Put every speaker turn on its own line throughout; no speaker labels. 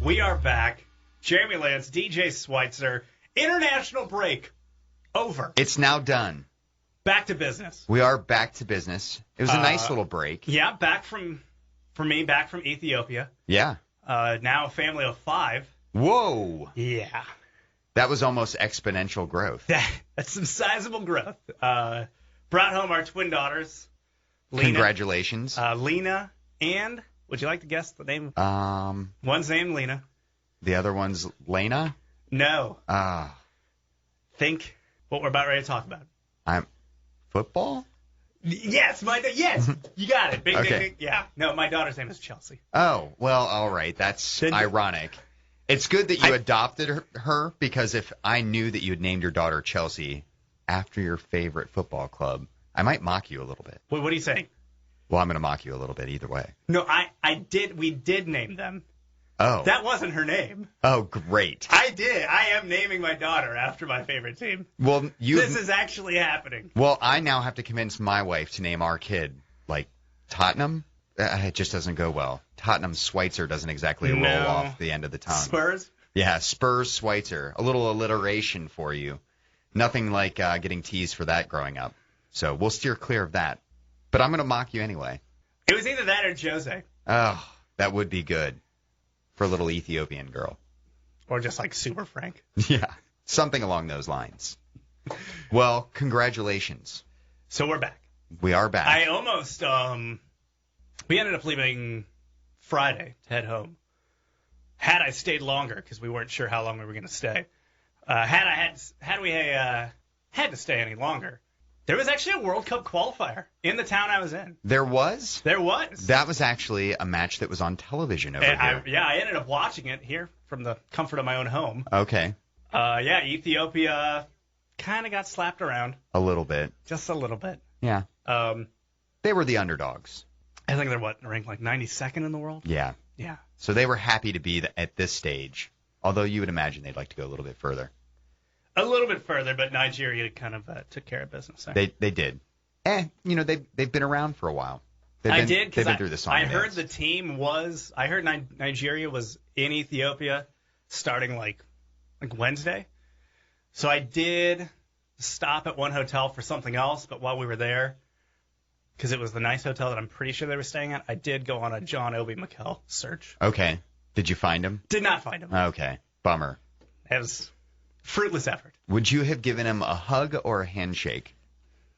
We are back. Jeremy Lance, DJ Schweitzer. International break over.
It's now done.
Back to business.
We are back to business. It was a nice little break.
Yeah, back from Ethiopia.
Yeah.
Now a family of 5.
Whoa.
Yeah.
That was almost exponential growth.
That's some sizable growth. Brought home our twin daughters. Lena,
Congratulations.
Lena and, would you like to guess the name?
One's
named Lena.
The other one's Lena?
No.
Ah.
Think what we're about ready to talk about.
Football?
Yes, yes, you got it. Big,
okay.
Big. Yeah. No, my daughter's name is Chelsea.
Oh, well, all right. That's ironic. It's good that you adopted her because if I knew that you had named your daughter Chelsea after your favorite football club, I might mock you a little bit.
What are you saying?
Well, I'm going to mock you a little bit either way.
No, we did name them.
Oh.
That wasn't her name.
Oh, great.
I did. I am naming my daughter after my favorite team.
Well,
this is actually happening.
Well, I now have to convince my wife to name our kid, like, Tottenham. It just doesn't go well. Tottenham Schweitzer doesn't exactly roll off the end of the tongue.
Spurs?
Yeah, Spurs Schweitzer. A little alliteration for you. Nothing like getting teased for that growing up. So we'll steer clear of that. But I'm going to mock you anyway.
It was either that or Jose.
Oh, that would be good. For a little Ethiopian girl.
Or just like Super Frank.
Yeah, something along those lines. Well, congratulations.
So we're back.
We are back.
I almost, we ended up leaving Friday to head home. Had I stayed longer, because we weren't sure how long we were going to stay. Had we had to stay any longer, there was actually a World Cup qualifier in the town I was in.
There was?
There was.
That was actually a match that was on television over here.
I ended up watching it here from the comfort of my own home.
Okay.
Ethiopia kind of got slapped around.
A little bit.
Just a little bit.
Yeah. They were the underdogs.
I think they're, ranked like 92nd in the world?
Yeah.
Yeah.
So they were happy to be at this stage, although you would imagine they'd like to go a little bit further.
A little bit further, but Nigeria kind of took care of business there.
They did. They've been around for a while.
They've been
through the song.
I heard the team was. I heard Nigeria was in Ethiopia starting like Wednesday. So I did stop at one hotel for something else, but while we were there, because it was the nice hotel that I'm pretty sure they were staying at, I did go on a John Obi Mikel search.
Okay. Did you find him?
Did not find him.
Okay. Bummer.
It was fruitless effort.
Would you have given him a hug or a handshake?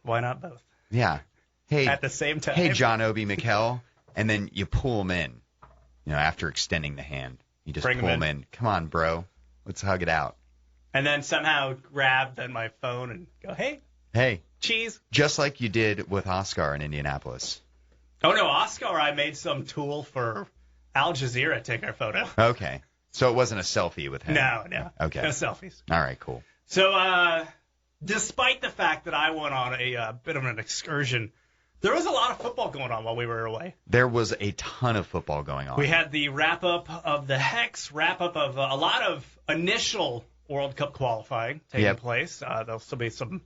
Why not both?
Yeah. Hey.
At the same time.
Hey, John Obi Mikel. And then you pull him in, after extending the hand. You just pull him in. Come on, bro. Let's hug it out.
And then somehow grab my phone and go, hey.
Hey.
Cheese.
Just like you did with Oscar in Indianapolis.
Oh, no. Oscar, I made some tool for Al Jazeera to take our photo.
Okay. So it wasn't a selfie with him?
No.
Okay.
No selfies.
All right, cool.
So, despite the fact that I went on a bit of an excursion, there was a lot of football going on while we were away.
There was a ton of football going on.
We had the wrap-up of the Hex, wrap-up of a lot of initial World Cup qualifying taking place. There'll still be some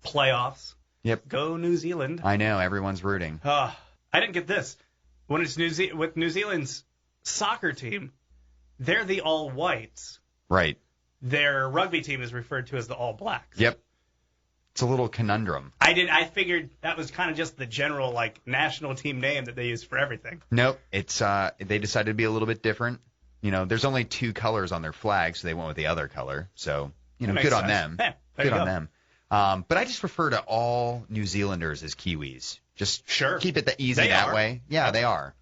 playoffs.
Yep.
Go New Zealand.
I know. Everyone's rooting.
I didn't get this. When it's with New Zealand's soccer team, they're the All Whites.
Right.
Their rugby team is referred to as the All Blacks.
Yep. It's a little conundrum.
I figured that was kind of just the general national team name that they use for everything.
Nope. It's they decided to be a little bit different. There's only 2 colors on their flag, so they went with the other color. So, good on them.
Yeah,
good on them. But I just refer to all New Zealanders as Kiwis. Just keep it easy that way. Yeah, they are.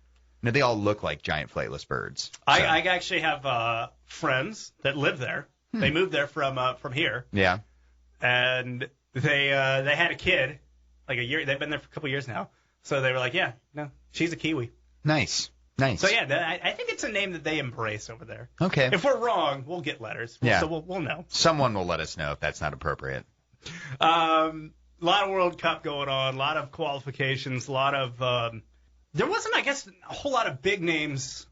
They all look like giant flightless birds. So.
I actually have friends that live there. They moved there from here.
Yeah.
And they had a kid, a year. They've been there for a couple years now. So they were like, yeah, no, she's a Kiwi.
Nice.
So yeah, I think it's a name that they embrace over there.
Okay.
If we're wrong, we'll get letters. So we'll know.
Someone will let us know if that's not appropriate.
A lot of World Cup going on, a lot of qualifications, a lot of there wasn't, I guess, a whole lot of big names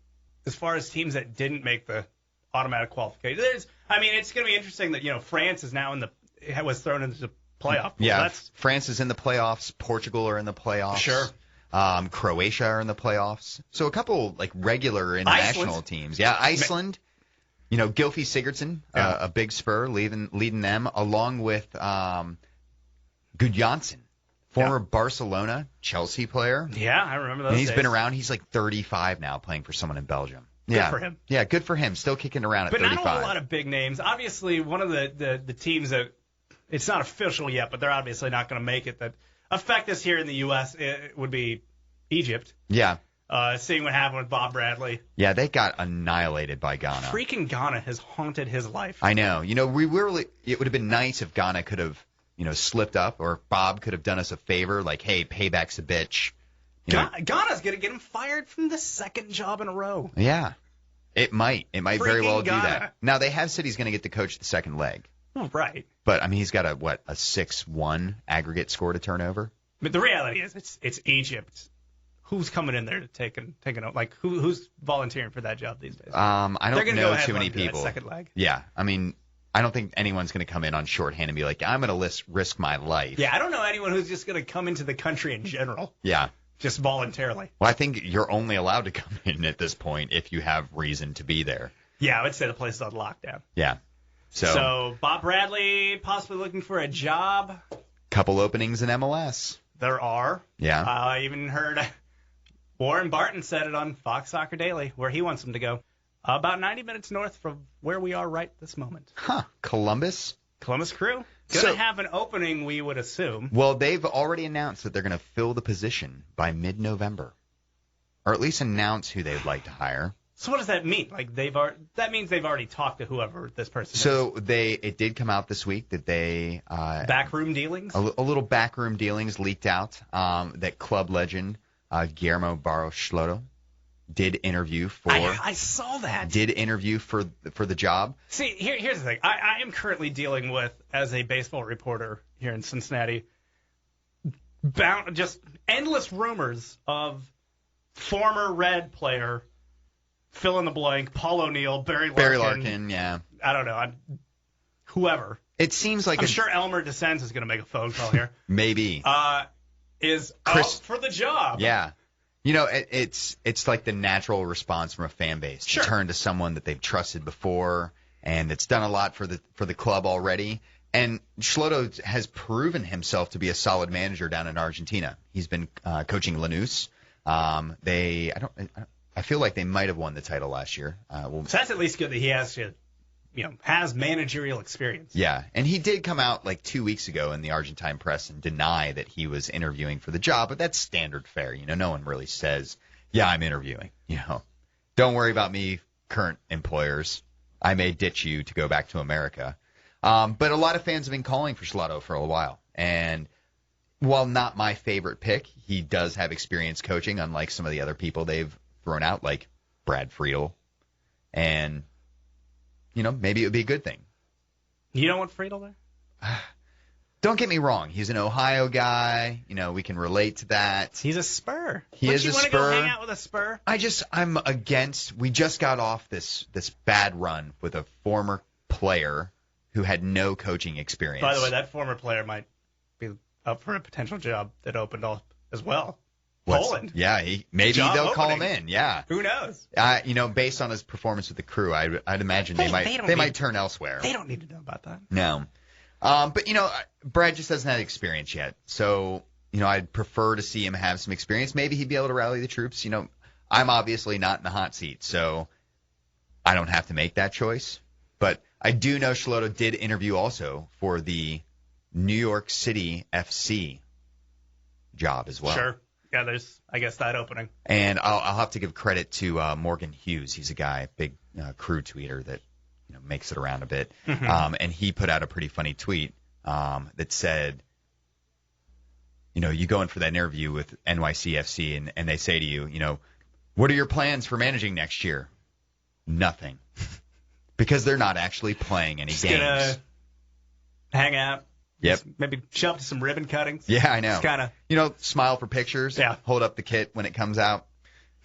as far as teams that didn't make the automatic qualification. It's going to be interesting that France is now was thrown into the playoff.
Yeah, France is in the playoffs. Portugal are in the playoffs.
Sure.
Croatia are in the playoffs. So a couple regular international teams. Yeah, Iceland. Gylfi Sigurdsson, a big Spur, leading them, along with Gudjonsson, former Barcelona, Chelsea player.
Yeah, I remember those
And he's
days.
been around. He's like 35 now, playing for someone in Belgium.
Good for him.
Yeah, good for him. Still kicking around at 35.
But not a lot of big names. Obviously, one of the teams that it's not official yet, but they're obviously not going to make it that affect us here in the U.S. It would be Egypt.
Yeah.
Seeing what happened with Bob Bradley.
Yeah, they got annihilated by Ghana.
Freaking Ghana has haunted his life.
I know. It would have been nice if Ghana could have, slipped up, or if Bob could have done us a favor, like, hey, payback's a bitch.
Ghana's going to get him fired from the second job in a row.
Yeah. It might. It might very well do
Ghana.
that. Now, they have said he's going to get to coach the second leg.
Oh, right.
But, he's got a 6-1 aggregate score to turn over?
But the reality is it's Egypt. Who's coming in there to take it? Like, who's volunteering for that job these days?
I don't know too many
That
people.
second leg.
Yeah. I don't think anyone's going to come in on shorthand and be like, I'm going to risk my life.
Yeah, I don't know anyone who's just going to come into the country in general.
Yeah.
Just voluntarily.
Well, I think you're only allowed to come in at this point if you have reason to be there.
Yeah, I would say the place is on lockdown.
Yeah.
So Bob Bradley possibly looking for a job.
Couple openings in MLS.
There are.
Yeah.
I even heard Warren Barton said it on Fox Soccer Daily, where he wants them to go. About 90 minutes north from where we are right this moment.
Huh. Columbus
Crew. Going to have an opening, we would assume.
Well, they've already announced that they're going to fill the position by mid-November. Or at least announce who they'd like to hire.
So what does that mean? Like that means they've already talked to whoever this person is.
So it did come out this week that they
backroom dealings?
A little backroom dealings leaked out that club legend Guillermo Barros Schloto did interview for.
I saw that.
Did interview for the job.
See, here's the thing. I am currently dealing with, as a baseball reporter here in Cincinnati, just endless rumors of former Red player, fill in the blank, Paul O'Neill, Barry
Larkin, yeah.
I don't know. Whoever.
It seems like
I'm sure Elmer DeSenz is going to make a phone call here.
Maybe.
Is up for the job.
Yeah. It's like the natural response from a fan base to turn to someone that they've trusted before and that's done a lot for the club already. And Schloto has proven himself to be a solid manager down in Argentina. He's been coaching Lanús. I feel like they might have won the title last year.
So that's at least good that he has managerial experience.
Yeah, and he did come out like 2 weeks ago in the Argentine press and deny that he was interviewing for the job, but that's standard fare. No one really says, yeah, I'm interviewing. Don't worry about me, current employers. I may ditch you to go back to America. But a lot of fans have been calling for Schloto for a while, and while not my favorite pick, he does have experience coaching, unlike some of the other people they've thrown out, like Brad Friedel, and maybe it would be a good thing.
You don't want Friedel there?
Don't get me wrong. He's an Ohio guy. We can relate to that.
He's a Spur.
He is a Spur.
You want to go hang out with a Spur?
I'm against. We just got off this bad run with a former player who had no coaching experience.
By the way, that former player might be up for a potential job that opened up as well. Poland.
Yeah, maybe they'll call him in. Yeah.
Who knows?
Based on his performance with the Crew, I'd imagine they might turn elsewhere.
They don't need to know about that.
No. But Brad just doesn't have experience yet. So, I'd prefer to see him have some experience. Maybe he'd be able to rally the troops. I'm obviously not in the hot seat, so I don't have to make that choice. But I do know Schloto did interview also for the New York City FC job as well.
Sure. Yeah, there's, I guess, that opening.
And I'll have to give credit to Morgan Hughes. He's a guy, big Crew tweeter that makes it around a bit.
Mm-hmm.
And he put out a pretty funny tweet that said, you go in for that interview with NYCFC and they say to you, what are your plans for managing next year? Nothing. Because they're not actually playing any games.
Gonna hang out.
Yep.
Maybe show up to some ribbon cuttings.
Yeah, I know.
Just kind of.
Smile for pictures.
Yeah.
Hold up the kit when it comes out.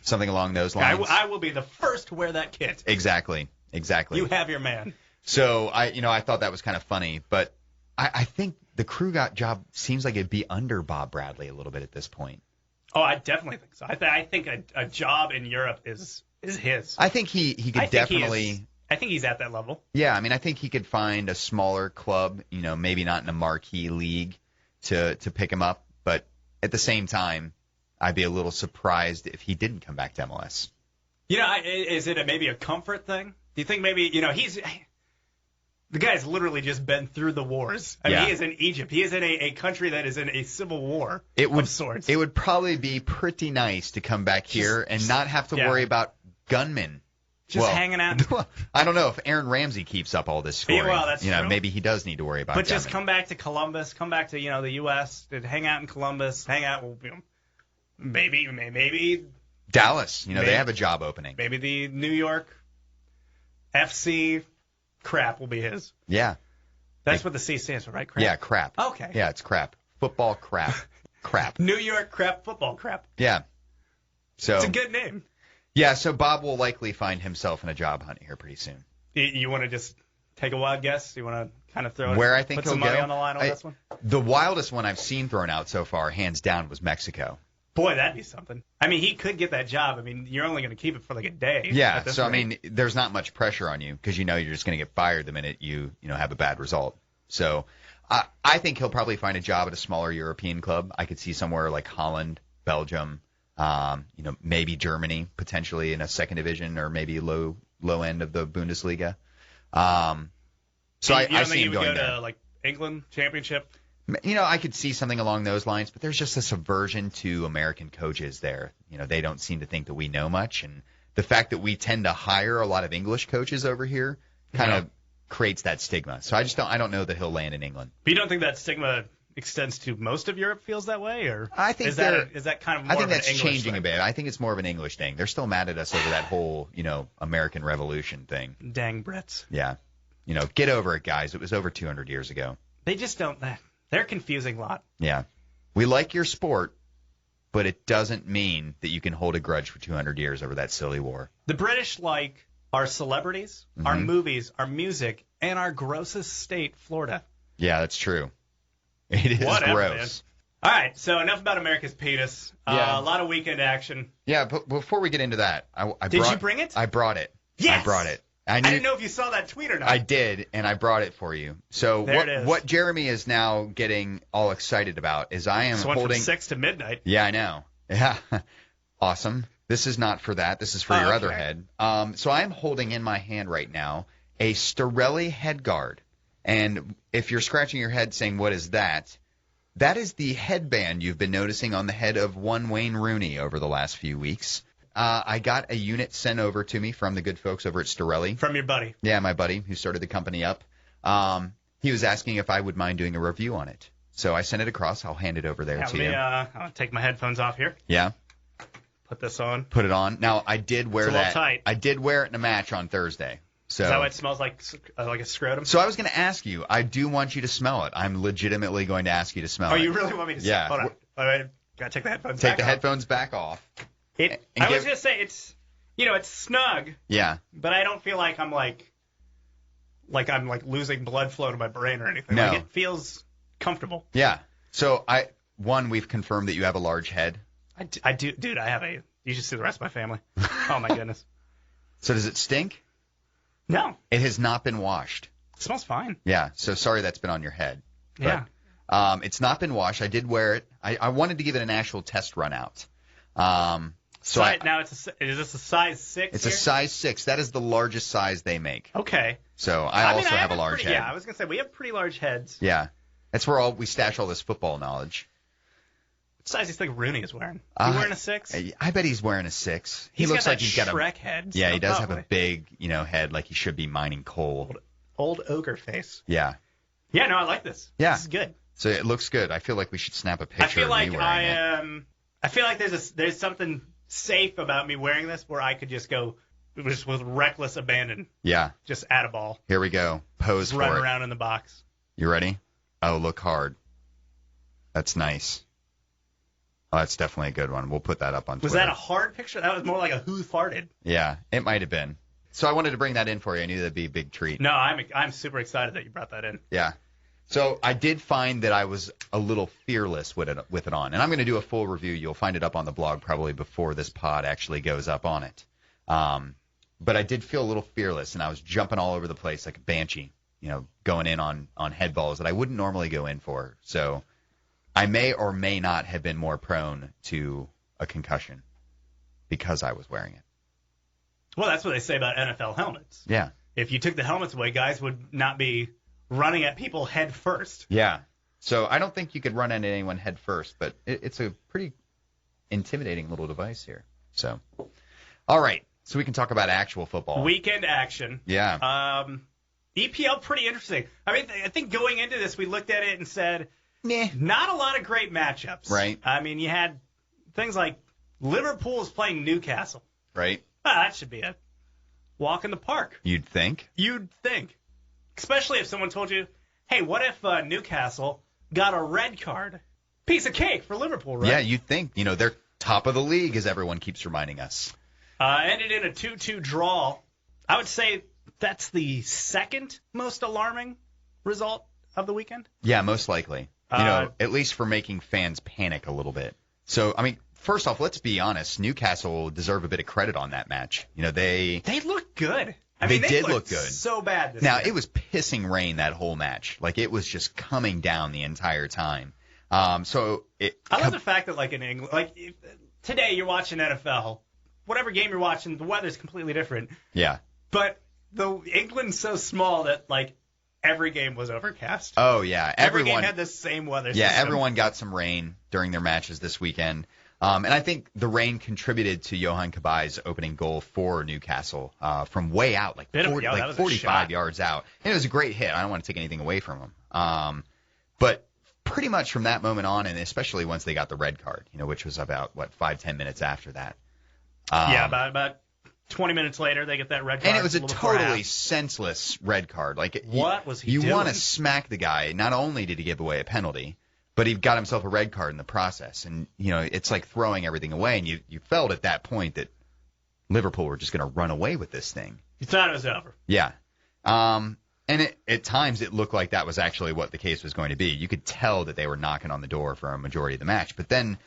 Something along those lines.
I will be the first to wear that kit.
Exactly.
You have your man.
So I thought that was kind of funny, but I think the Crew job seems like it'd be under Bob Bradley a little bit at this point.
Oh, I definitely think so. I think a job in Europe is his.
I think he could definitely
I think he's at that level.
Yeah, I mean, I think he could find a smaller club, maybe not in a marquee league to pick him up. But at the same time, I'd be a little surprised if he didn't come back to MLS.
Is it maybe a comfort thing? Do you think maybe, the guy's literally just been through the wars. I mean, he is in Egypt. He is in a country that is in a civil war of sorts.
It would probably be pretty nice to come back here and not have to worry about gunmen.
Just hanging out.
I don't know if Aaron Ramsey keeps up all this scoring.
Yeah, well, that's true.
Maybe he does need to worry about
But
gunmen.
just come back to Columbus, come back to, the U.S., hang out in Columbus, hang out, maybe
Dallas, they have a job opening.
Maybe the New York FC crap will be his.
Yeah.
That's what the C stands for, right? Crap?
Yeah, crap.
Okay.
Yeah, it's crap. Football crap. Crap.
New York crap, football crap.
Yeah. So
it's a good name.
Yeah, so Bob will likely find himself in a job hunt here pretty soon.
You want to just take a wild guess? You want to kind of throw
where I think
put some money on the line on this one?
The wildest one I've seen thrown out so far, hands down, was Mexico.
Boy, that'd be something. I mean, he could get that job. I mean, you're only going to keep it for like a day.
Yeah, so rate. I mean, there's not much pressure on you because you're just going to get fired the minute you have a bad result. So I think he'll probably find a job at a smaller European club. I could see somewhere like Holland, Belgium, maybe Germany, potentially in a second division or maybe low end of the Bundesliga. So I see him going there.
To like England Championship?
I could see something along those lines, but there's just this aversion to American coaches there. They don't seem to think that we know much, and the fact that we tend to hire a lot of English coaches over here kind of creates that stigma. So I don't know that he'll land in England.
But you don't think that stigma extends to most of Europe, feels that way, or
I think
is that kind of more
I think
of
that's
an English
changing
thing?
a bit. I think it's more of an English thing. They're still mad at us over that whole American Revolution thing.
Dang Brits.
Yeah, get over it, guys. It was over 200 years ago.
They just don't. They're a confusing lot.
Yeah. We like your sport, but it doesn't mean that you can hold a grudge for 200 years over that silly war.
The British like our celebrities, our movies, our music, and our grossest state, Florida.
Yeah, that's true. It is gross.
Man. All right, so enough about America's penis. A lot of weekend action.
Yeah, but before we get into that,
Did you bring it?
I brought it.
Yes!
I brought it.
I didn't know if you saw that tweet or not.
I did, and I brought it for you. So what Jeremy is now getting all excited about is I am holding...
from 6 to midnight.
Yeah, I know. Yeah. Awesome. This is not for that. This is for your other head. So I am holding in my hand right now a Storelli HeadGuard. And if you're scratching your head saying, what is that? That is the headband you've been noticing on the head of one Wayne Rooney over the last few weeks. I got a unit sent over to me from the good folks over at Storelli.
From your buddy.
Yeah, my buddy who started the company up. He was asking if I would mind doing a review on it. So I sent it across. I'll hand it over there to you.
I'll take my headphones off here.
Yeah.
Put this on.
Put it on. Now, I did wear
it's a little tight.
I did wear it in a match on Thursday. So,
is that why it smells like a scrotum?
So I was going to ask you. I do want you to smell it. I'm legitimately going to ask you to smell it.
Oh, you really want me to smell it?
Yeah.
Hold on. All right. Got to take the headphones
back off. Take the headphones back off.
I was going to say it's snug.
Yeah.
But I don't feel like I'm I'm losing blood flow to my brain or anything.
No.
Like it feels comfortable.
Yeah. So we've confirmed that you have a large head.
I do, dude. I have you should see the rest of my family. Oh my goodness.
So does it stink?
No.
It has not been washed.
It smells fine.
Yeah. So sorry that's been on your head.
Yeah.
But, it's not been washed. I did wear it. I wanted to give it an actual test run out. Now
is this a size 6?
It's a size 6. That is the largest size they make.
Okay.
So I also have a large head.
Yeah, I was gonna say we have pretty large heads.
Yeah, that's where we stash all this football knowledge.
What size do you think Rooney is wearing? Is he wearing a 6?
I bet he's wearing a 6.
He looks like
he's got a
Shrek head.
Yeah, he does have a big, head like he should be mining coal.
Old ogre face.
Yeah.
Yeah, no, I like this.
Yeah.
This is good.
So it looks good. I feel like we should snap a picture of me wearing it.
I feel like there's something safe about me wearing this where I could just go with reckless abandon.
Yeah.
Just add a ball.
Here we go. Pose for it.
Run around in the box.
You ready? Oh, look hard. That's nice. Oh, that's definitely a good one. We'll put that up on Twitter.
Was that a hard picture? That was more like a who farted.
Yeah, it might have been. So I wanted to bring that in for you. I knew that'd be a big treat.
No, I'm super excited that you brought that in.
Yeah. So I did find that I was a little fearless with it on. And I'm going to do a full review. You'll find it up on the blog probably before this pod actually goes up on it. but I did feel a little fearless, and I was jumping all over the place like a banshee, going in on head balls that I wouldn't normally go in for. So I may or may not have been more prone to a concussion because I was wearing it.
Well, that's what they say about NFL helmets.
Yeah.
If you took the helmets away, guys would not be running at people head first.
Yeah. So I don't think you could run into anyone head first, but it's a pretty intimidating little device here. So, all right. So we can talk about actual football.
Weekend action.
Yeah.
EPL, pretty interesting. I mean, I think going into this, we looked at it and said,
nah,
not a lot of great matchups.
Right.
I mean, you had things like Liverpool's playing Newcastle.
Right.
That should be a walk in the park.
You'd think.
You'd think. Especially if someone told you, hey, what if Newcastle got a red card? Piece of cake for Liverpool, right?
Yeah, you'd think. They're top of the league, as everyone keeps reminding us.
Ended in a 2-2 draw. I would say that's the second most alarming result of the weekend.
Yeah, most likely. At least for making fans panic a little bit. So, I mean, first off, let's be honest. Newcastle deserve a bit of credit on that match. They
looked good. I mean, they
did
look
good.
So bad this
Now,
year.
it was pissing rain that whole match. Like, it was just coming down the entire time.
I love the fact that, like, in England, today you're watching NFL, whatever game you're watching, the weather's completely different.
Yeah.
But England's so small that, like, every game was overcast.
Oh, yeah.
Every game had the same weather
Yeah,
system.
everyone got some rain during their matches this weekend. And I think the rain contributed to Johan Kabai's opening goal for Newcastle from way out, like 45 yards out. And it was a great hit. I don't want to take anything away from him. But pretty much from that moment on, and especially once they got the red card, which was about, 5-10 minutes after that.
About 20 minutes later, they get that red card.
And it was a totally senseless red card. Like,
what was he doing?
You want to smack the guy. Not only did he give away a penalty, but he got himself a red card in the process. And, it's like throwing everything away. And you felt at that point that Liverpool were just going to run away with this thing.
You thought it was over.
Yeah. And at times it looked like that was actually what the case was going to be. You could tell that they were knocking on the door for a majority of the match. But then,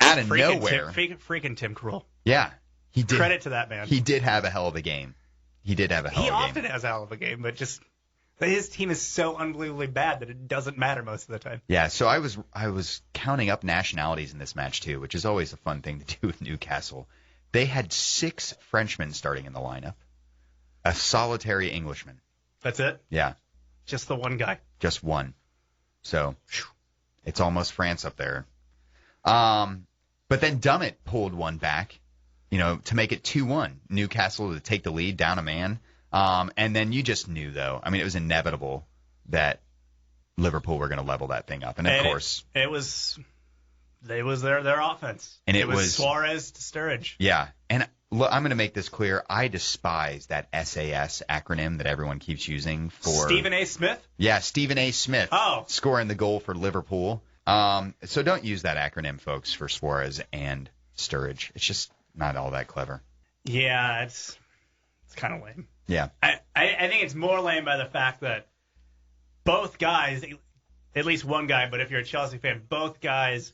out of nowhere...
Freaking Tim Krul.
Yeah. He did.
Credit to that man.
He did have a hell of a game. He
often has a hell of a game, but his team is so unbelievably bad that it doesn't matter most of the time.
Yeah, so I was counting up nationalities in this match too, which is always a fun thing to do with Newcastle. They had 6 Frenchmen starting in the lineup, a solitary Englishman.
That's it?
Yeah.
Just the one guy?
Just one. So it's almost France up there. But then Dummett pulled one back, to make it 2-1. Newcastle to take the lead, down a man. And then you just knew, though. I mean, it was inevitable that Liverpool were going to level that thing up. And, of course...
It was their offense.
And
it was Suarez to Sturridge.
Yeah. And look, I'm going to make this clear. I despise that SAS acronym that everyone keeps using for...
Stephen A. Smith?
Yeah, Stephen A. Smith.
Oh.
Scoring the goal for Liverpool. So don't use that acronym, folks, for Suarez and Sturridge. It's just not all that clever.
Yeah, it's kind of lame.
Yeah.
I think it's more lame by the fact that both guys, at least one guy, but if you're a Chelsea fan, both guys,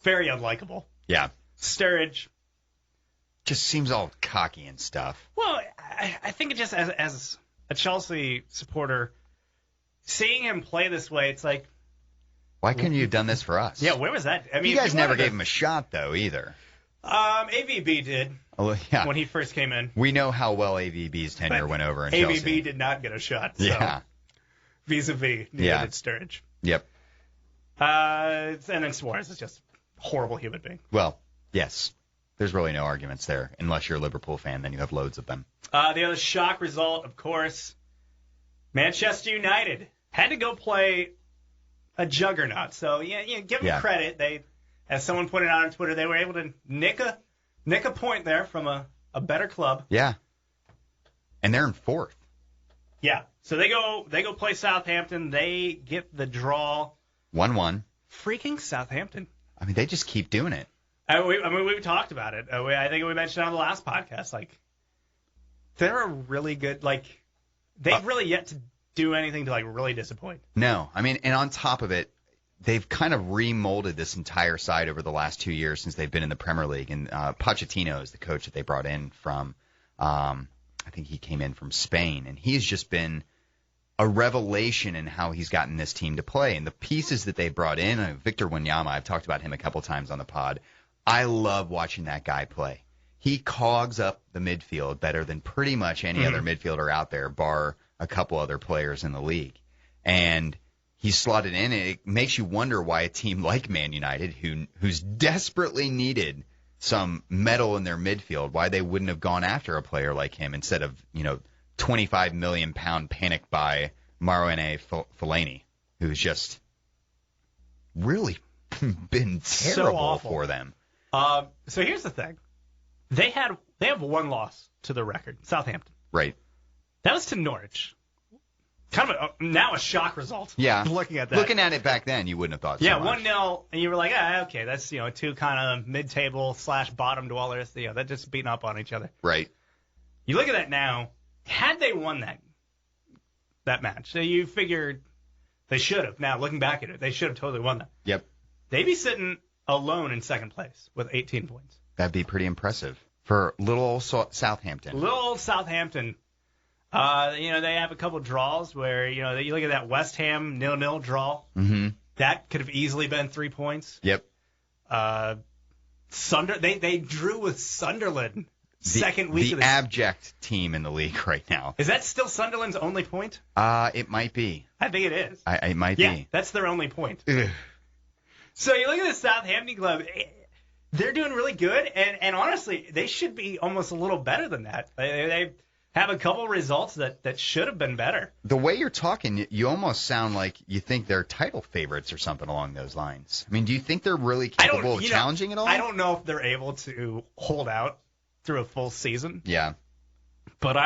very unlikable.
Yeah.
Sturridge.
Just seems all cocky and stuff.
Well, I think it just, as a Chelsea supporter, seeing him play this way, it's like...
Why couldn't you have done this for us?
Yeah, where was that? I mean,
you guys never gave him a shot, though, either.
AVB did when he first came in.
We know how well AVB's tenure went over in Chelsea.
AVB did not get a shot. So
yeah.
Vis-a-vis needed Sturridge.
Yep.
And then Suarez is just a horrible human being.
Well, yes. There's really no arguments there. Unless you're a Liverpool fan, then you have loads of them.
The other shock result, of course, Manchester United had to go play a juggernaut. So, give them credit. They, as someone pointed out on Twitter, they were able to nick a point there from a better club.
Yeah. And they're in 4th.
Yeah. So they go play Southampton. They get the draw.
1-1.
Freaking Southampton.
I mean, they just keep doing it.
We've talked about it. I think we mentioned it on the last podcast. Like, they're a really good, they've really yet to do anything to, really disappoint.
No. I mean, and on top of it, they've kind of remolded this entire side over the last 2 years since they've been in the Premier League. And Pochettino is the coach that they brought in from I think he came in from Spain, and he's just been a revelation in how he's gotten this team to play. And the pieces that they brought in, Victor Wanyama, I've talked about him a couple times on the pod. I love watching that guy play. He cogs up the midfield better than pretty much any other midfielder out there, bar a couple other players in the league. And he's slotted in, and it makes you wonder why a team like Man United, who's desperately needed some metal in their midfield, why they wouldn't have gone after a player like him instead of, 25 million pound panic buy Marouane Fellaini, who's just really been terrible for them.
So here's the thing. They have one loss to the record, Southampton.
Right.
That was to Norwich. Kind of now a shock result.
Yeah.
Looking at that.
Looking at it back then, you wouldn't have thought so much.
1-0, and you were like, okay, that's, two kind of mid-table / bottom dwellers. They're just beating up on each other.
Right.
You look at that now. Had they won that match, so you figured they should have. Now, looking back at it, they should have totally won that.
Yep.
They'd be sitting alone in second place with 18 points.
That'd be pretty impressive for little old Southampton.
Little old Southampton. They have a couple draws where, you look at that West Ham 0-0 draw. Mm-hmm. That could have easily been 3 points.
Yep.
They drew with Sunderland second week of
the abject team in the league right now.
Is that still Sunderland's only point?
It might be.
I think it is.
It might
be. Yeah, that's their only point.
Ugh.
So you look at the Southampton club. They're doing really good, and honestly, they should be almost a little better than that. They have a couple results that should have been better.
The way you're talking, you almost sound like you think they're title favorites or something along those lines. I mean, do you think they're really capable of challenging it all?
I don't know if they're able to hold out through a full season.
Yeah.
But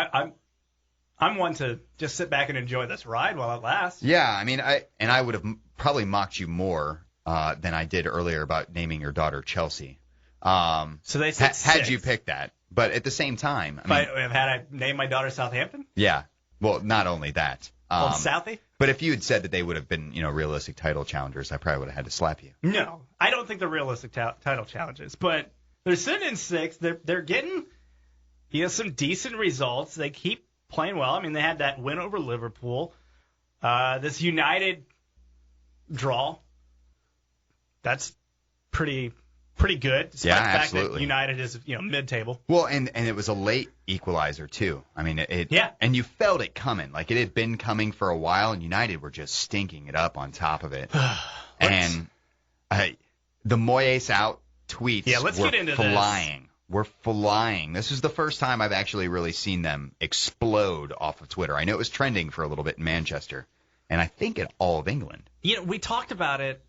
I'm one to just sit back and enjoy this ride while it lasts.
Yeah, I mean, I would have probably mocked you more than I did earlier about naming your daughter Chelsea.
So they said
had you picked that. But at the same time,
had I named my daughter Southampton?
Yeah. Well, not only that.
Old Southie?
But if you had said that they would have been, realistic title challengers, I probably would have had to slap you.
No, I don't think they're realistic title challenges. But they're sitting in sixth. They're getting, some decent results. They keep playing well. I mean, they had that win over Liverpool. This United draw. That's pretty good, despite the fact that United is, mid-table.
Well, and it was a late equalizer, too. I mean, and you felt it coming. Like, it had been coming for a while, and United were just stinking it up on top of it. And the Moyes out tweets were flying. We're flying. This is the first time I've actually really seen them explode off of Twitter. I know it was trending for a little bit in Manchester, and I think in all of England.
We talked about it.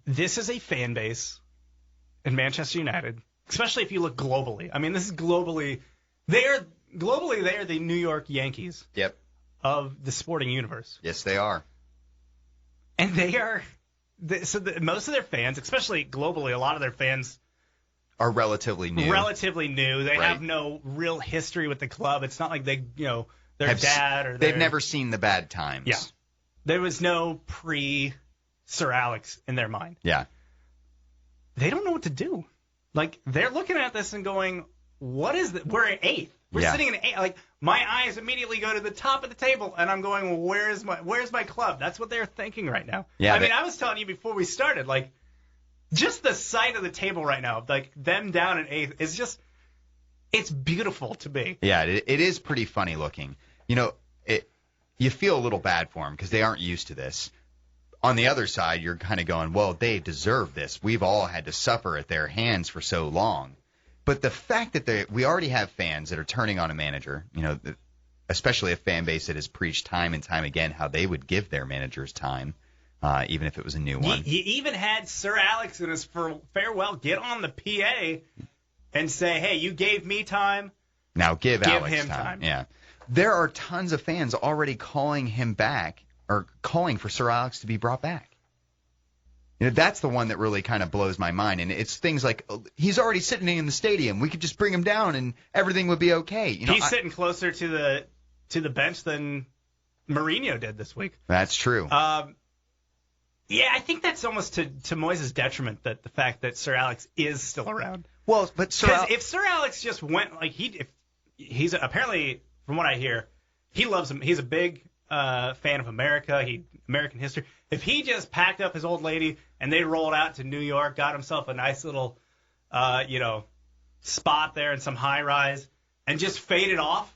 This is a fan base in Manchester United, especially if you look globally. I mean, this is globally. They are the New York Yankees.
Yep.
Of the sporting universe.
Yes, they are.
And they are. Most of their fans, especially globally, a lot of their fans
are relatively new.
They have no real history with the club. It's not like they, their dad or
they've never seen the bad times.
Yeah. There was no Sir Alex in their mind.
Yeah.
They don't know what to do. Like, they're looking at this and going, what is that? We're at 8th. We're sitting in 8th. Like, my eyes immediately go to the top of the table, and I'm going, well, where's my club? That's what they're thinking right now. Yeah, I was telling you before we started, like, just the sight of the table right now, like, them down in 8th, is just, it's beautiful to me.
Yeah, it is pretty funny looking. You feel a little bad for them because they aren't used to this. On the other side, you're kind of going, well, they deserve this. We've all had to suffer at their hands for so long. But the fact that we already have fans that are turning on a manager, especially a fan base that has preached time and time again how they would give their managers time, even if it was a new one.
You even had Sir Alex in his farewell get on the PA and say, hey, you gave me time.
Now give Alex
him time.
Yeah. There are tons of fans already calling him back or calling for Sir Alex to be brought back. That's the one that really kind of blows my mind. And it's things like, he's already sitting in the stadium. We could just bring him down and everything would be okay.
He's sitting closer to the bench than Mourinho did this week.
That's true.
Yeah, I think that's almost to Moyes' detriment, that the fact that Sir Alex is still around.
Well, but
if Sir Alex just went like he's apparently, from what I hear, he loves him. He's a big fan of America, American history. If he just packed up his old lady and they rolled out to New York, got himself a nice little, spot there in some high rise, and just faded off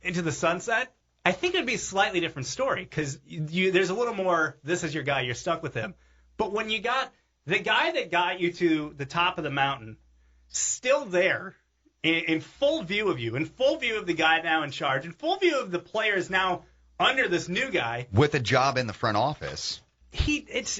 into the sunset, I think it'd be a slightly different story, because there's a little more, this is your guy, you're stuck with him. But when you got the guy that got you to the top of the mountain still there, in full view of you, in full view of the guy now in charge, in full view of the players now under this new guy,
with a job in the front office,
it's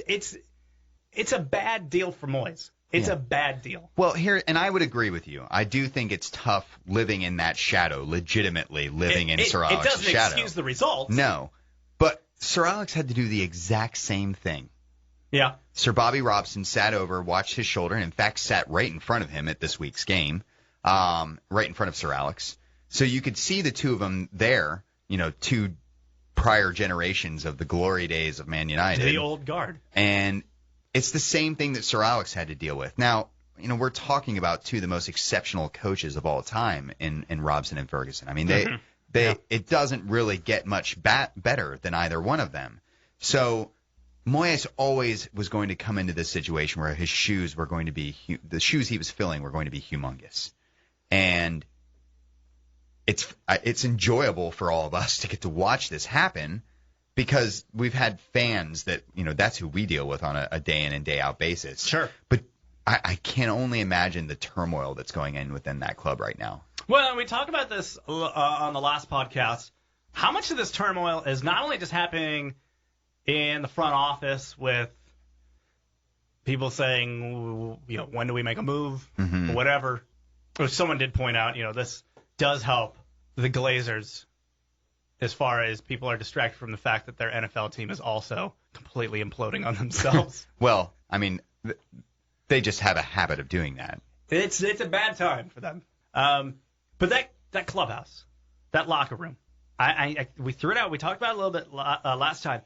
a bad deal for Moyes. It's a bad deal.
Well, here, and I would agree with you. I do think it's tough living in that shadow, legitimately living in Sir Alex's shadow.
It doesn't excuse the results.
No. But Sir Alex had to do the exact same thing.
Yeah.
Sir Bobby Robson sat over, watched his shoulder, and in fact sat right in front of him at this week's game, right in front of Sir Alex. So you could see the two of them there, two prior generations of the glory days of Man United.
The old guard.
And it's the same thing that Sir Alex had to deal with. Now, we're talking about two of the most exceptional coaches of all time in Robson and Ferguson. I mean, it doesn't really get much better than either one of them. So Moyes always was going to come into this situation where his shoes were going to be the shoes he was filling were going to be humongous, and it's enjoyable for all of us to get to watch this happen, because we've had fans that, that's who we deal with on a day in and day out basis.
Sure.
But I can only imagine the turmoil that's going in within that club right now.
Well, we talked about this on the last podcast. How much of this turmoil is not only just happening in the front office with people saying, when do we make a move, or whatever. Or someone did point out, this does help the Glazers as far as people are distracted from the fact that their NFL team is also completely imploding on themselves.
Well, I mean, they just have a habit of doing that.
It's a bad time for them. But that clubhouse, that locker room, we threw it out. We talked about it a little bit last time.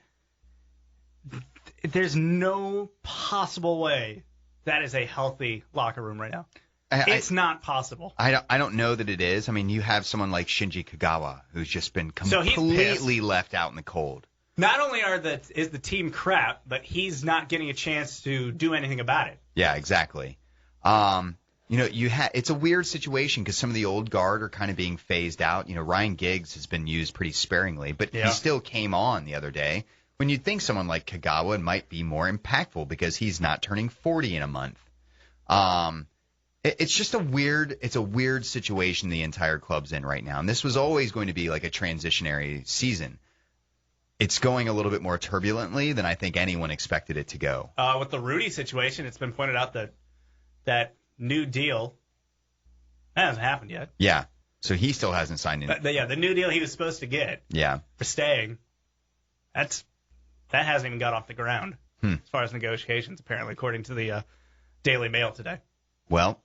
There's no possible way that is a healthy locker room right now. It's not possible.
I don't know that it is. I mean, you have someone like Shinji Kagawa, who's just been completely left out in the cold.
Not only is the team crap, but he's not getting a chance to do anything about it.
Yeah, exactly. It's a weird situation because some of the old guard are kind of being phased out. Ryan Giggs has been used pretty sparingly, but he still came on the other day. When you'd think someone like Kagawa might be more impactful because he's not turning 40 in a month. It's just a weird situation the entire club's in right now. And this was always going to be like a transitionary season. It's going a little bit more turbulently than I think anyone expected it to go.
With the Rudy situation, it's been pointed out that new deal hasn't happened yet.
Yeah. So he still hasn't signed in.
The new deal he was supposed to get for staying, that hasn't even got off the ground as far as negotiations, apparently, according to the Daily Mail today.
Well,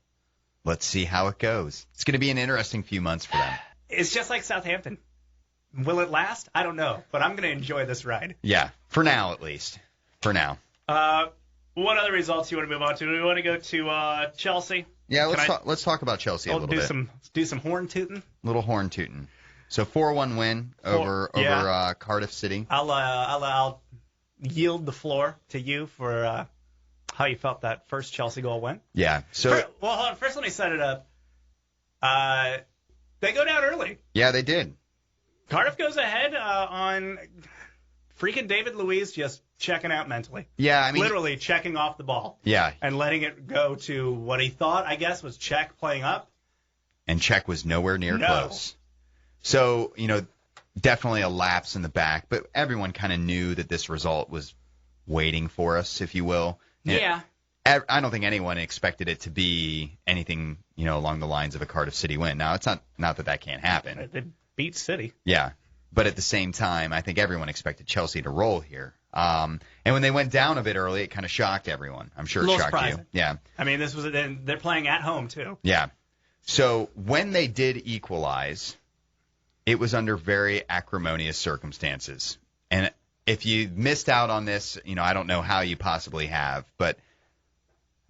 let's see how it goes. It's going to be an interesting few months for them.
It's just like Southampton. Will it last? I don't know, but I'm going to enjoy this ride.
Yeah, for now at least. For now.
What other results you want to move on to? Do we want to go to Chelsea?
Yeah, let's talk about Chelsea a little bit.
Do some horn tooting.
Little horn tooting. So 4-1 win over Cardiff City.
I'll yield the floor to you for how you felt that first Chelsea goal went.
Yeah. So
hold on. First, let me set it up. They go down early.
Yeah, they did.
Cardiff goes ahead on freaking David Luiz just checking out mentally.
Yeah, I mean,
literally checking off the ball.
Yeah.
And letting it go to what he thought, I guess, was Czech playing up.
And Czech was nowhere near close. So, definitely a lapse in the back, but everyone kind of knew that this result was waiting for us, if you will.
Yeah.
I don't think anyone expected it to be anything, along the lines of a Cardiff City win. Now, it's not that can't happen.
They beat City.
Yeah. But at the same time, I think everyone expected Chelsea to roll here. And when they went down a bit early, it kind of shocked everyone. I'm sure it shocked
surprising.
You. Yeah.
I mean, they're playing at home, too.
Yeah. So when they did equalize, it was under very acrimonious circumstances. And if you missed out on this, I don't know how you possibly have, but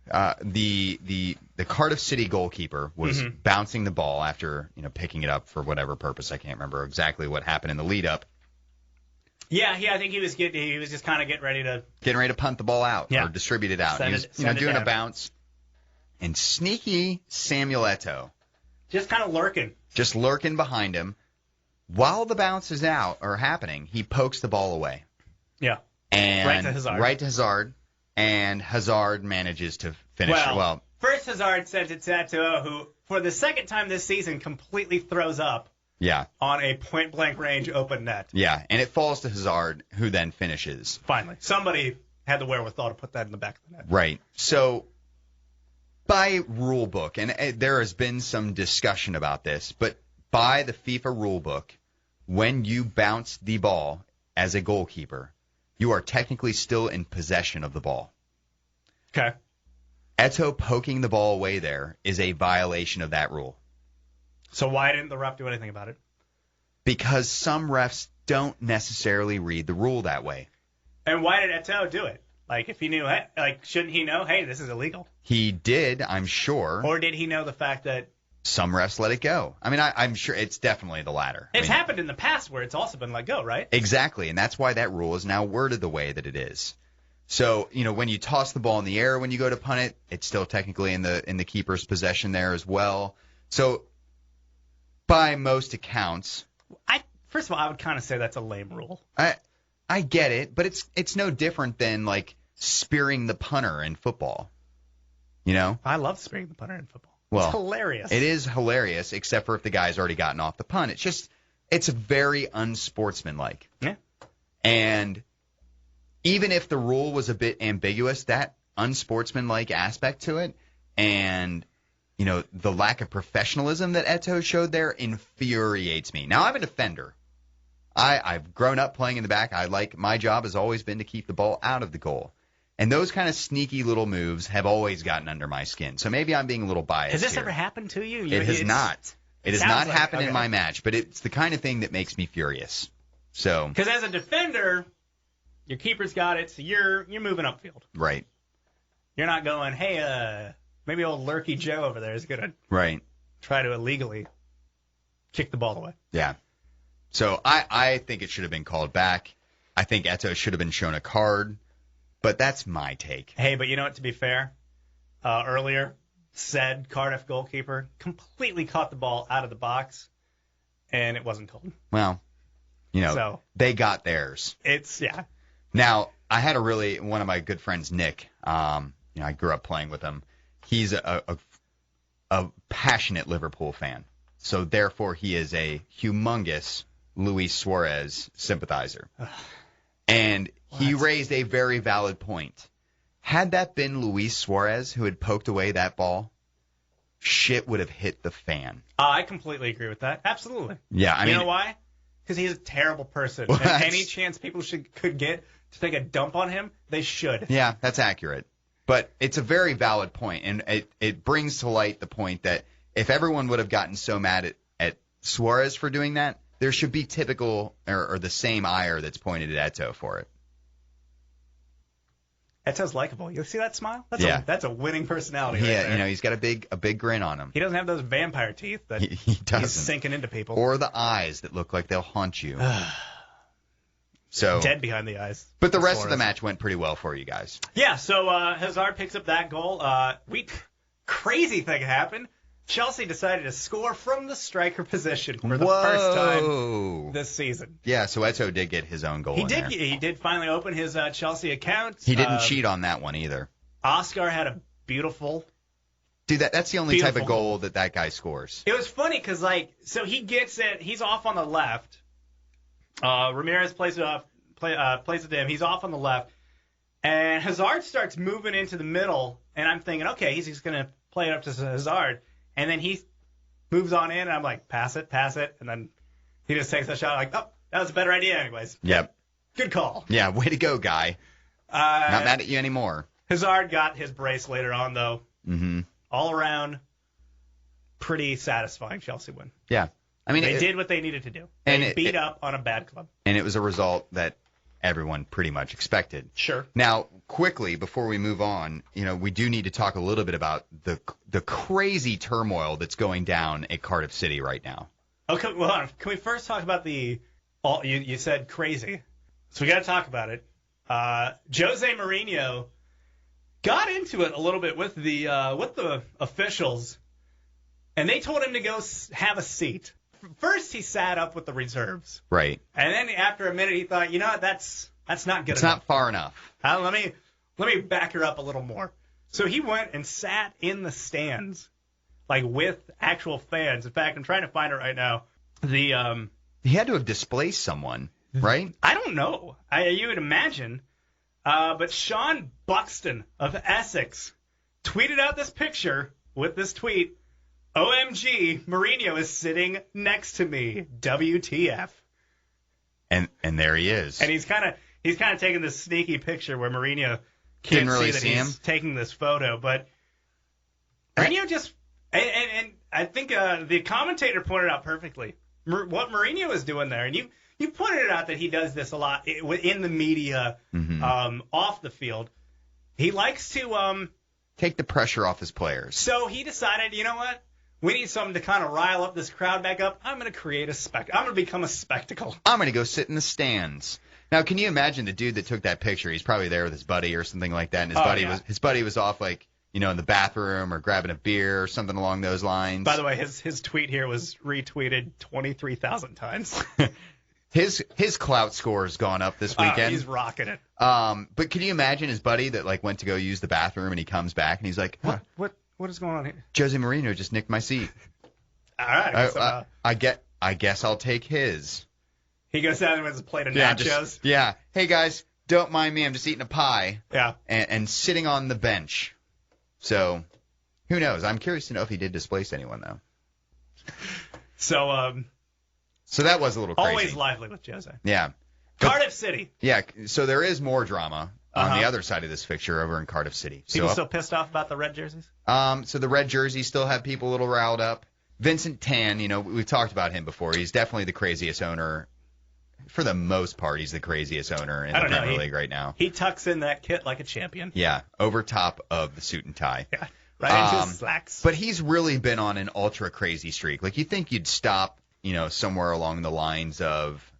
the Cardiff City goalkeeper was bouncing the ball after picking it up for whatever purpose. I can't remember exactly what happened in the lead up.
Yeah, I think he was just kind of getting ready to
punt the ball out or distribute it out. He was doing a bounce, and sneaky Samuel Eto'o
just kind of
lurking behind him. While the bounce is out or happening, he pokes the ball away.
Yeah.
And
right to Hazard.
And Hazard manages to finish it well.
First Hazard sent it to Eto'o, who, for the second time this season, completely throws up on a point-blank range open net.
Yeah, and it falls to Hazard, who then finishes.
Finally. Somebody had the wherewithal to put that in the back of the net.
Right. So, by rule book, and there has been some discussion about this, but by the FIFA rule book, when you bounce the ball as a goalkeeper, you are technically still in possession of the ball.
Okay.
Eto'o poking the ball away there is a violation of that rule.
So why didn't the ref do anything about it?
Because some refs don't necessarily read the rule that way.
And why did Eto'o do it? Like, if he knew, shouldn't he know, hey, this is illegal?
He did, I'm sure.
Or did he know the fact that
some refs let it go? I mean, I'm sure it's definitely the latter.
It's happened in the past where it's also been let go, right?
Exactly, and that's why that rule is now worded the way that it is. So, when you toss the ball in the air when you go to punt it, it's still technically in the keeper's possession there as well. So, by most accounts,
first of all, I would kind of say that's a lame rule.
I get it, but it's no different than like spearing the punter in football.
I love spearing the punter in football.
Well,
it's hilarious.
It is hilarious, except for if the guy's already gotten off the punt. It's very unsportsmanlike.
Yeah.
And even if the rule was a bit ambiguous, that unsportsmanlike aspect to it and, the lack of professionalism that Eto'o showed there infuriates me. Now, I'm a defender. I've grown up playing in the back. My job has always been to keep the ball out of the goal. And those kind of sneaky little moves have always gotten under my skin. So maybe I'm being a little biased.
Has this
here.
ever happened to you?
It has not. It has not happened in my match, but it's the kind of thing that makes me furious. So,
because as a defender, your keeper's got it, so you're moving upfield.
Right.
You're not going, hey, maybe old Lurky Joe over there is going to try to illegally kick the ball away.
Yeah. So I think it should have been called back. I think Eto'o should have been shown a card. But that's my take.
Hey, but you know what, to be fair, earlier, said Cardiff goalkeeper completely caught the ball out of the box, and it wasn't called.
Well, they got theirs. Now, I had one of my good friends, Nick, I grew up playing with him. He's a passionate Liverpool fan. So, therefore, he is a humongous Luis Suarez sympathizer. And he raised a very valid point. Had that been Luis Suarez who had poked away that ball, shit would have hit the fan.
I completely agree with that. Absolutely.
Yeah,
you know why? Because he's a terrible person. And any chance people could get to take a dump on him, they should.
Yeah, that's accurate. But it's a very valid point, and it brings to light the point that if everyone would have gotten so mad at Suarez for doing that, there should be typical or the same ire that's pointed at Eto'o for it.
Eto'o's likable. You see that smile? That's a winning personality.
Yeah,
right there.
He's got a big grin on him.
He doesn't have those vampire teeth that
he doesn't.
He's sinking into people.
Or the eyes that look like they'll haunt you. So
dead behind the eyes.
But the rest of the match went pretty well for you guys.
Yeah, so Hazard picks up that goal. Crazy thing happened. Chelsea decided to score from the striker position for the first time this season.
Yeah, so Eto'o did get his own goal.
He did finally open his Chelsea account.
He didn't cheat on that one either.
Oscar had a beautiful.
Dude, that's the only type of goal that guy scores.
It was funny because so he gets it. He's off on the left. Ramirez plays it to him. He's off on the left, and Hazard starts moving into the middle. And I'm thinking, okay, he's just gonna play it up to Hazard. And then he moves on in, and I'm like, pass it. And then he just takes a shot, like, oh, that was a better idea anyways.
Yep.
Good call.
Yeah, way to go, guy. Not mad at you anymore.
Hazard got his brace later on, though.
Mm-hmm.
All around, pretty satisfying Chelsea win.
Yeah. I mean,
they did what they needed to do. They beat up on a bad club.
And it was a result that everyone pretty much expected.
Sure.
Now, quickly, before we move on, we do need to talk a little bit about the crazy turmoil that's going down at Cardiff City right now.
Okay, well, can we first talk about you said crazy, so we got to talk about it. Jose Mourinho got into it a little bit with the officials, and they told him to go have a seat. First, he sat up with the reserves.
Right.
And then after a minute, he thought, you know what, that's not good enough.
It's not far enough.
Let me back her up a little more. So he went and sat in the stands, like with actual fans. In fact, I'm trying to find it right now. He
had to have displaced someone, right?
I don't know. You would imagine. But Sean Buxton of Essex tweeted out this picture with this tweet. OMG, Mourinho is sitting next to me. WTF.
And there he is.
And he's kind of taking this sneaky picture where Mourinho can't
really
see that he's taking this photo. But Mourinho just and I think the commentator pointed out perfectly what Mourinho is doing there. And you pointed it out that he does this a lot in the media, off the field. He likes to
take the pressure off his players.
So he decided, you know what? We need something to kind of rile up this crowd back up. I'm going to create a spectacle. I'm going to become a spectacle.
I'm going to go sit in the stands. Now, can you imagine the dude that took that picture? He's probably there with his buddy or something like that, and his buddy was off in the bathroom or grabbing a beer or something along those lines.
By the way, his tweet here was retweeted 23,000 times.
His clout score has gone up this weekend.
He's rocking it.
But can you imagine his buddy that went to go use the bathroom and he comes back and he's like,
What is going on here?
Jose Mourinho just nicked my seat.
All right.
I guess I'll take his.
He goes down with a plate of nachos.
Hey guys, don't mind me. I'm just eating a pie.
Yeah.
And sitting on the bench. So, who knows? I'm curious to know if he did displace anyone though. So that was a little crazy.
Always lively with Jose.
Yeah.
Cardiff City.
Yeah. So there is more drama on the other side of this fixture over in Cardiff City.
People still pissed off about the red jerseys?
So the red jerseys still have people a little riled up. Vincent Tan, we've talked about him before. He's definitely the craziest owner. For the most part, he's the craziest owner in the Premier League right now.
He tucks in that kit like a champion.
Yeah, over top of the suit and tie.
Yeah, right into his slacks.
But he's really been on an ultra crazy streak. Like, you think you'd stop, somewhere along the lines of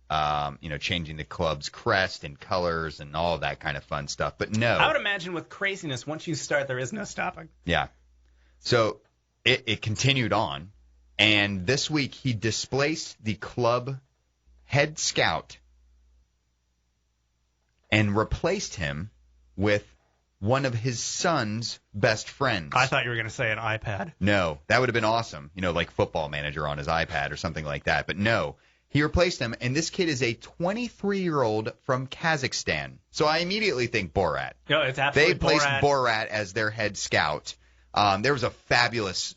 changing the club's crest and colors and all of that kind of fun stuff. But no.
I would imagine with craziness, once you start, there is no stopping.
Yeah. So it continued on. And this week he displaced the club head scout and replaced him with one of his son's best friends.
I thought you were going to say an iPad.
No, that would have been awesome. Like Football Manager on his iPad or something like that. But no. He replaced him, and this kid is a 23-year-old from Kazakhstan. So I immediately think Borat.
No, it's absolutely
They placed Borat as their head scout. There was a fabulous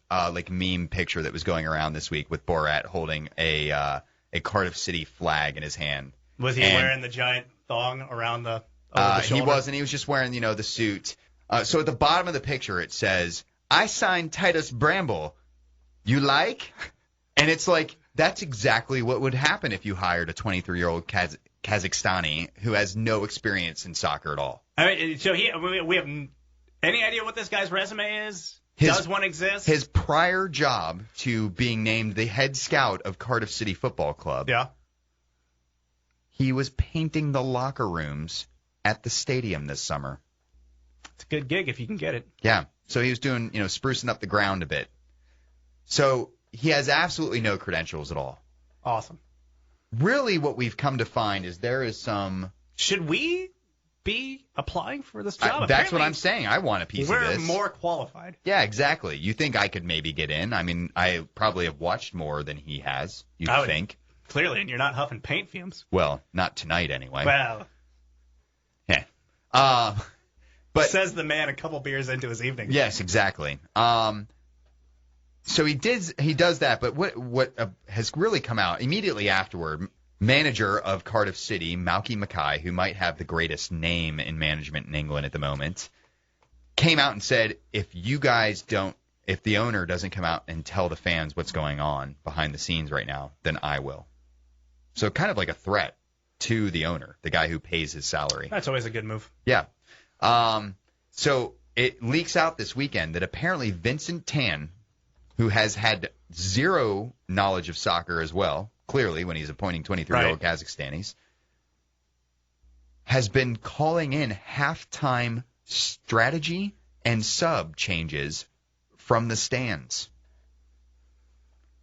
meme picture that was going around this week with Borat holding a Cardiff City flag in his hand.
Was he wearing the giant thong around the shoulder?
He wasn't. He was just wearing, the suit. So at the bottom of the picture it says, "I signed Titus Bramble. You like?" And it's like, that's exactly what would happen if you hired a 23-year-old Kazakhstani who has no experience in soccer at all.
I mean, so we have any idea what this guy's resume is? Does one exist?
His prior job to being named the head scout of Cardiff City Football Club.
Yeah.
He was painting the locker rooms at the stadium this summer.
It's a good gig if you can get it.
Yeah. So he was doing, sprucing up the ground a bit. So he has absolutely no credentials at all.
Awesome.
Really, what we've come to find is there is some...
Should we be applying for this job?
That's what I'm saying. I want a piece of this.
We're more qualified.
Yeah, exactly. You think I could maybe get in? I mean, I probably have watched more than he has, you'd think.
Clearly, and you're not huffing paint fumes.
Well, not tonight anyway.
Well.
Yeah.
But says the man a couple beers into his evening.
Yes, exactly. So he does that, but what has really come out immediately afterward, manager of Cardiff City, Malky Mackay, who might have the greatest name in management in England at the moment, came out and said, if the owner doesn't come out and tell the fans what's going on behind the scenes right now, then I will. So kind of like a threat. to the owner, the guy who pays his salary.
That's always a good move.
Yeah. So it leaks out this weekend that apparently Vincent Tan, who has had zero knowledge of soccer as well, clearly when he's appointing 23-year-old Kazakhstanis, has been calling in halftime strategy and sub changes from the stands.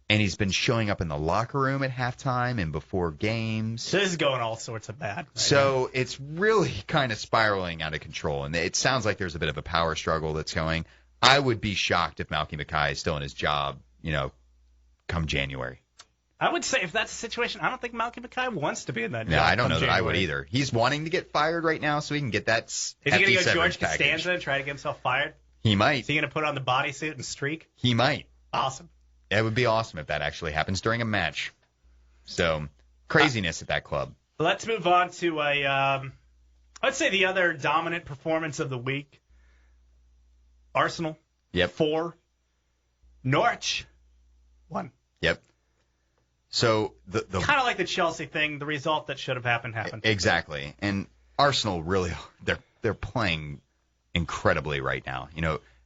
And he's been showing up in the locker room at halftime and before games.
So this is going all sorts of bad.
So it's really kind of spiraling out of control. And it sounds like there's a bit of a power struggle that's going. I would be shocked if Malky Mackay is still in his job, come January.
I would say if that's the situation, I don't think Malky Mackay wants to be in that job.
No, I don't know
January.
that I would either. He's wanting to get fired right now so he can get that
Is he going to go George Costanza and try to get himself fired?
He might.
Is he going to put on the bodysuit and streak?
He might.
Awesome.
It would be awesome if that actually happens during a match. So, craziness at that club.
Let's move on to let's say the other dominant performance of the week. Arsenal.
Yep.
4. Norwich. 1.
Yep. So, the
kind of like the Chelsea thing, the result that should have happened.
Exactly. And Arsenal really, they're playing incredibly right now.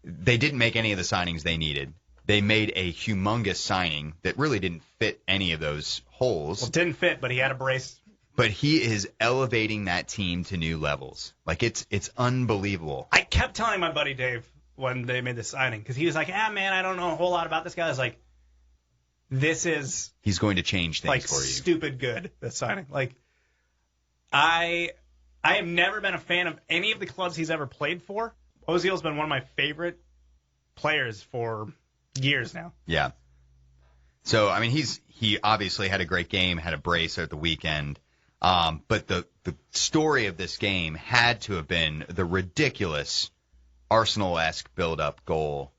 They didn't make any of the signings they needed. They made a humongous signing that really didn't fit any of those holes.
Well, it didn't fit, but he had a brace.
But he is elevating that team to new levels. Like, it's unbelievable.
I kept telling my buddy Dave when they made the signing, because he was like, man, I don't know a whole lot about this guy. I was like, this is...
He's going to change things for you.
Stupid good, this signing. Like, I have never been a fan of any of the clubs he's ever played for. Ozil's been one of my favorite players for... years now.
Yeah. So, I mean, he obviously had a great game, had a brace at the weekend. But the story of this game had to have been the ridiculous Arsenal-esque build-up goal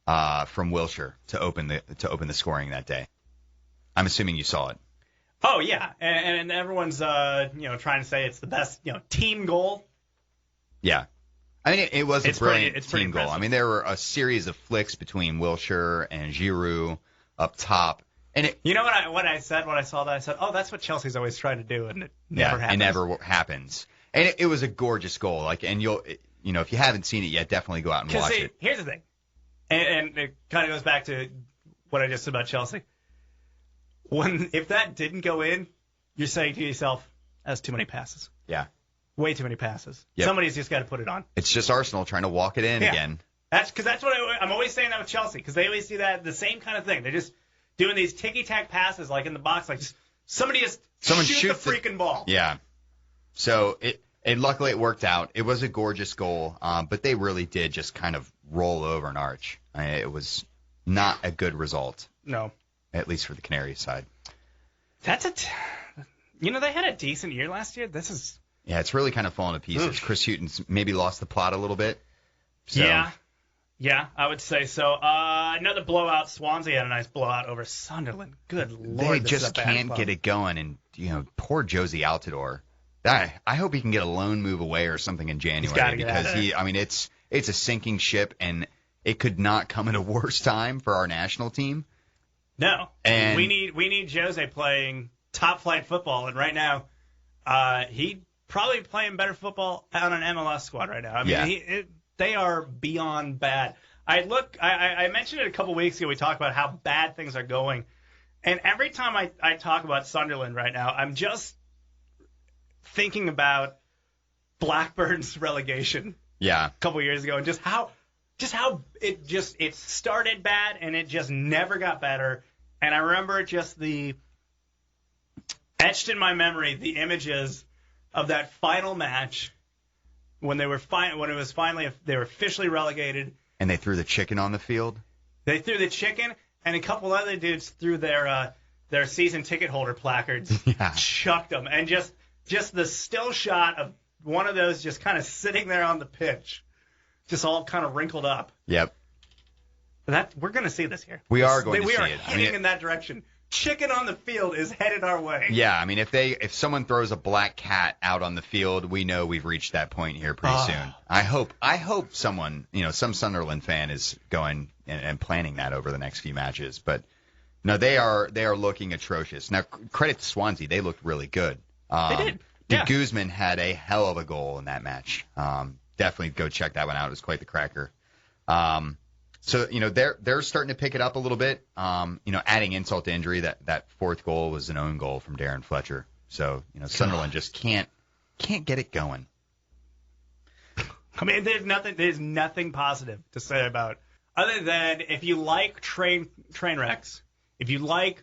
from Wilshere to open the scoring that day. I'm assuming you saw it.
Oh yeah, and everyone's trying to say it's the best team goal.
Yeah. I mean, it was a brilliant team goal.
Impressive.
I mean, there were a series of flicks between Wilshere and Giroud up top. And
you know what I said when I saw that? I said, oh, that's what Chelsea's always trying to do, and it never happens.
It never happens. And it was a gorgeous goal. Like, and if you haven't seen it yet, definitely go out and watch it.
Here's the thing, and it kind of goes back to what I just said about Chelsea. If that didn't go in, you're saying to yourself, that's too many passes.
Yeah.
Way too many passes.
Yep.
Somebody's just got to put it on.
It's just Arsenal trying to walk it in again.
That's what I'm always saying that with Chelsea, because they always do that, the same kind of thing. They're just doing these ticky-tack passes like in the box, like someone shoot the freaking ball.
Yeah. So luckily it worked out. It was a gorgeous goal, but they really did just kind of roll over an arch. It was not a good result.
No.
At least for the Canaries side.
They had a decent year last year.
Yeah, it's really kind of fallen to pieces.
Oof.
Chris Hughton's maybe lost the plot a little bit. So.
Yeah, I would say so. Another blowout. Swansea had a nice blowout over Sunderland. Good Lord,
they just can't get it going. And, poor Josie Altidore. I hope he can get a loan move away or something in January, because it's a sinking ship, and it could not come at a worse time for our national team.
No.
And
we need Jose playing top flight football, and right now he probably playing better football on an MLS squad right now. I mean, they are beyond bad. I mentioned it a couple weeks ago. We talked about how bad things are going. And every time I talk about Sunderland right now, I'm just thinking about Blackburn's relegation a couple years ago, and just how it started bad and it just never got better. And I remember etched in my memory the images of that final match when they were they were officially relegated.
And they threw the chicken on the field?
They threw the chicken, and a couple other dudes threw their season ticket holder placards, chucked them, and just the still shot of one of those just kind of sitting there on the pitch, just all kind of wrinkled up.
Yep.
We're going to see this here.
We are going to see it.
We are heading in that direction. Chicken on the field is headed our way.
Yeah, I mean, if someone throws a black cat out on the field, we know we've reached that point here pretty soon. I hope someone, some Sunderland fan is going and planning that over the next few matches. But no, they are looking atrocious. Now, credit to Swansea, they looked really good.
They did. Yeah.
Guzman had a hell of a goal in that match. Definitely go check that one out. It was quite the cracker. So, they're starting to pick it up a little bit. Adding insult to injury, that fourth goal was an own goal from Darren Fletcher. So, Sunderland just can't get it going.
I mean, there's nothing positive to say about other than if you like train wrecks, if you like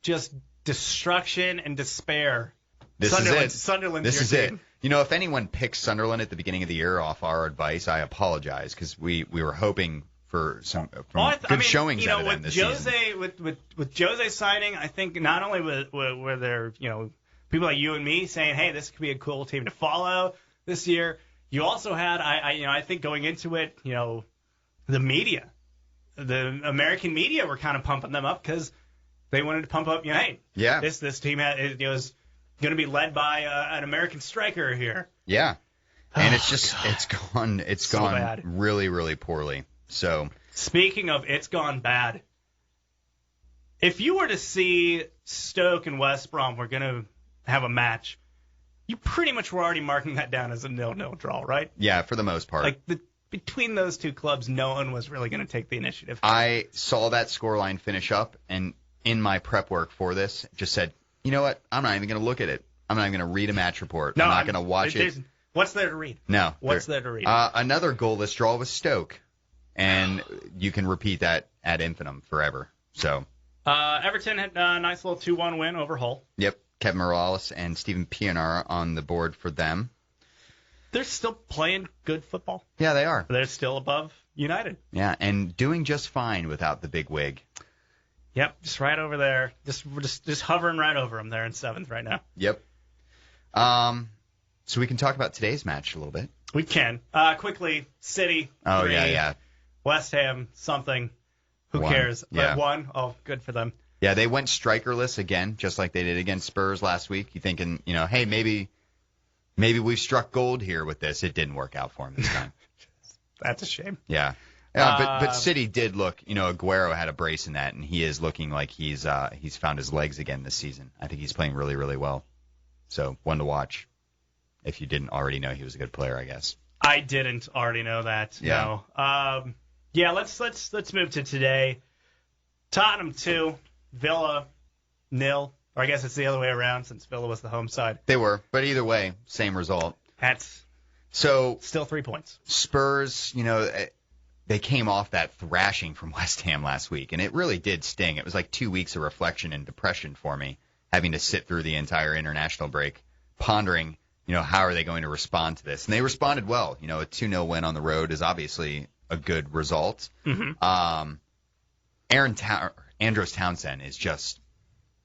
just destruction and despair, Sunderland's
This is
your
it.
team.
If anyone picks Sunderland at the beginning of the year off our advice, I apologize because we were hoping for some good showings out of them this season.
With Jose signing, I think not only were there people like you and me saying, hey, this could be a cool team to follow this year. You also had I think going into it, the media, the American media were kind of pumping them up because they wanted to pump up. Hey, this team is going to be led by an American striker here. Yeah,
and it's gone
bad.
really, really poorly. So
speaking of it's gone bad, if you were to see Stoke and West Brom were going to have a match, you pretty much were already marking that down as a 0-0 draw, right?
Yeah, for the most part.
Between those two clubs, no one was really going to take the initiative.
I saw that scoreline finish up, and in my prep work for this, just said, you know what? I'm not even going to look at it. I'm not even going to read a match report. I'm not going to watch it.
What's there to read?
No.
What's there to read?
Another goalless draw was Stoke, and you can repeat that ad infinitum forever. So
Everton had a nice little 2-1 win over Hull.
Yep. Kevin Morales and Steven Pienaar on the board for them.
They're still playing good football.
Yeah, they are.
They're still above United.
Yeah, and doing just fine without the big wig.
Yep, just right over there. Just hovering right over them there in 7th right now.
Yep. So we can talk about today's match a little bit.
We can. Quickly, City.
Oh,
3,
yeah.
West Ham, something. Who cares?
Yeah.
1. Oh, good for them.
Yeah, they went strikerless again, just like they did against Spurs last week. You thinking, hey, maybe we've struck gold here with this. It didn't work out for him this time.
That's a shame.
Yeah. But City did look, Aguero had a brace in that, and he is looking like he's found his legs again this season. I think he's playing really, really well. So, one to watch. If you didn't already know he was a good player, I guess.
I didn't already know that.
Yeah.
No. Let's move to today. Tottenham 2, Villa 0. Or I guess it's the other way around since Villa was the home side.
They were, but either way, same result.
That's
still
3 points.
Spurs, they came off that thrashing from West Ham last week, and it really did sting. It was like 2 weeks of reflection and depression for me, having to sit through the entire international break, pondering, how are they going to respond to this? And they responded well. A 2-0 win on the road is obviously a good result.
Mm-hmm.
Andros Townsend is just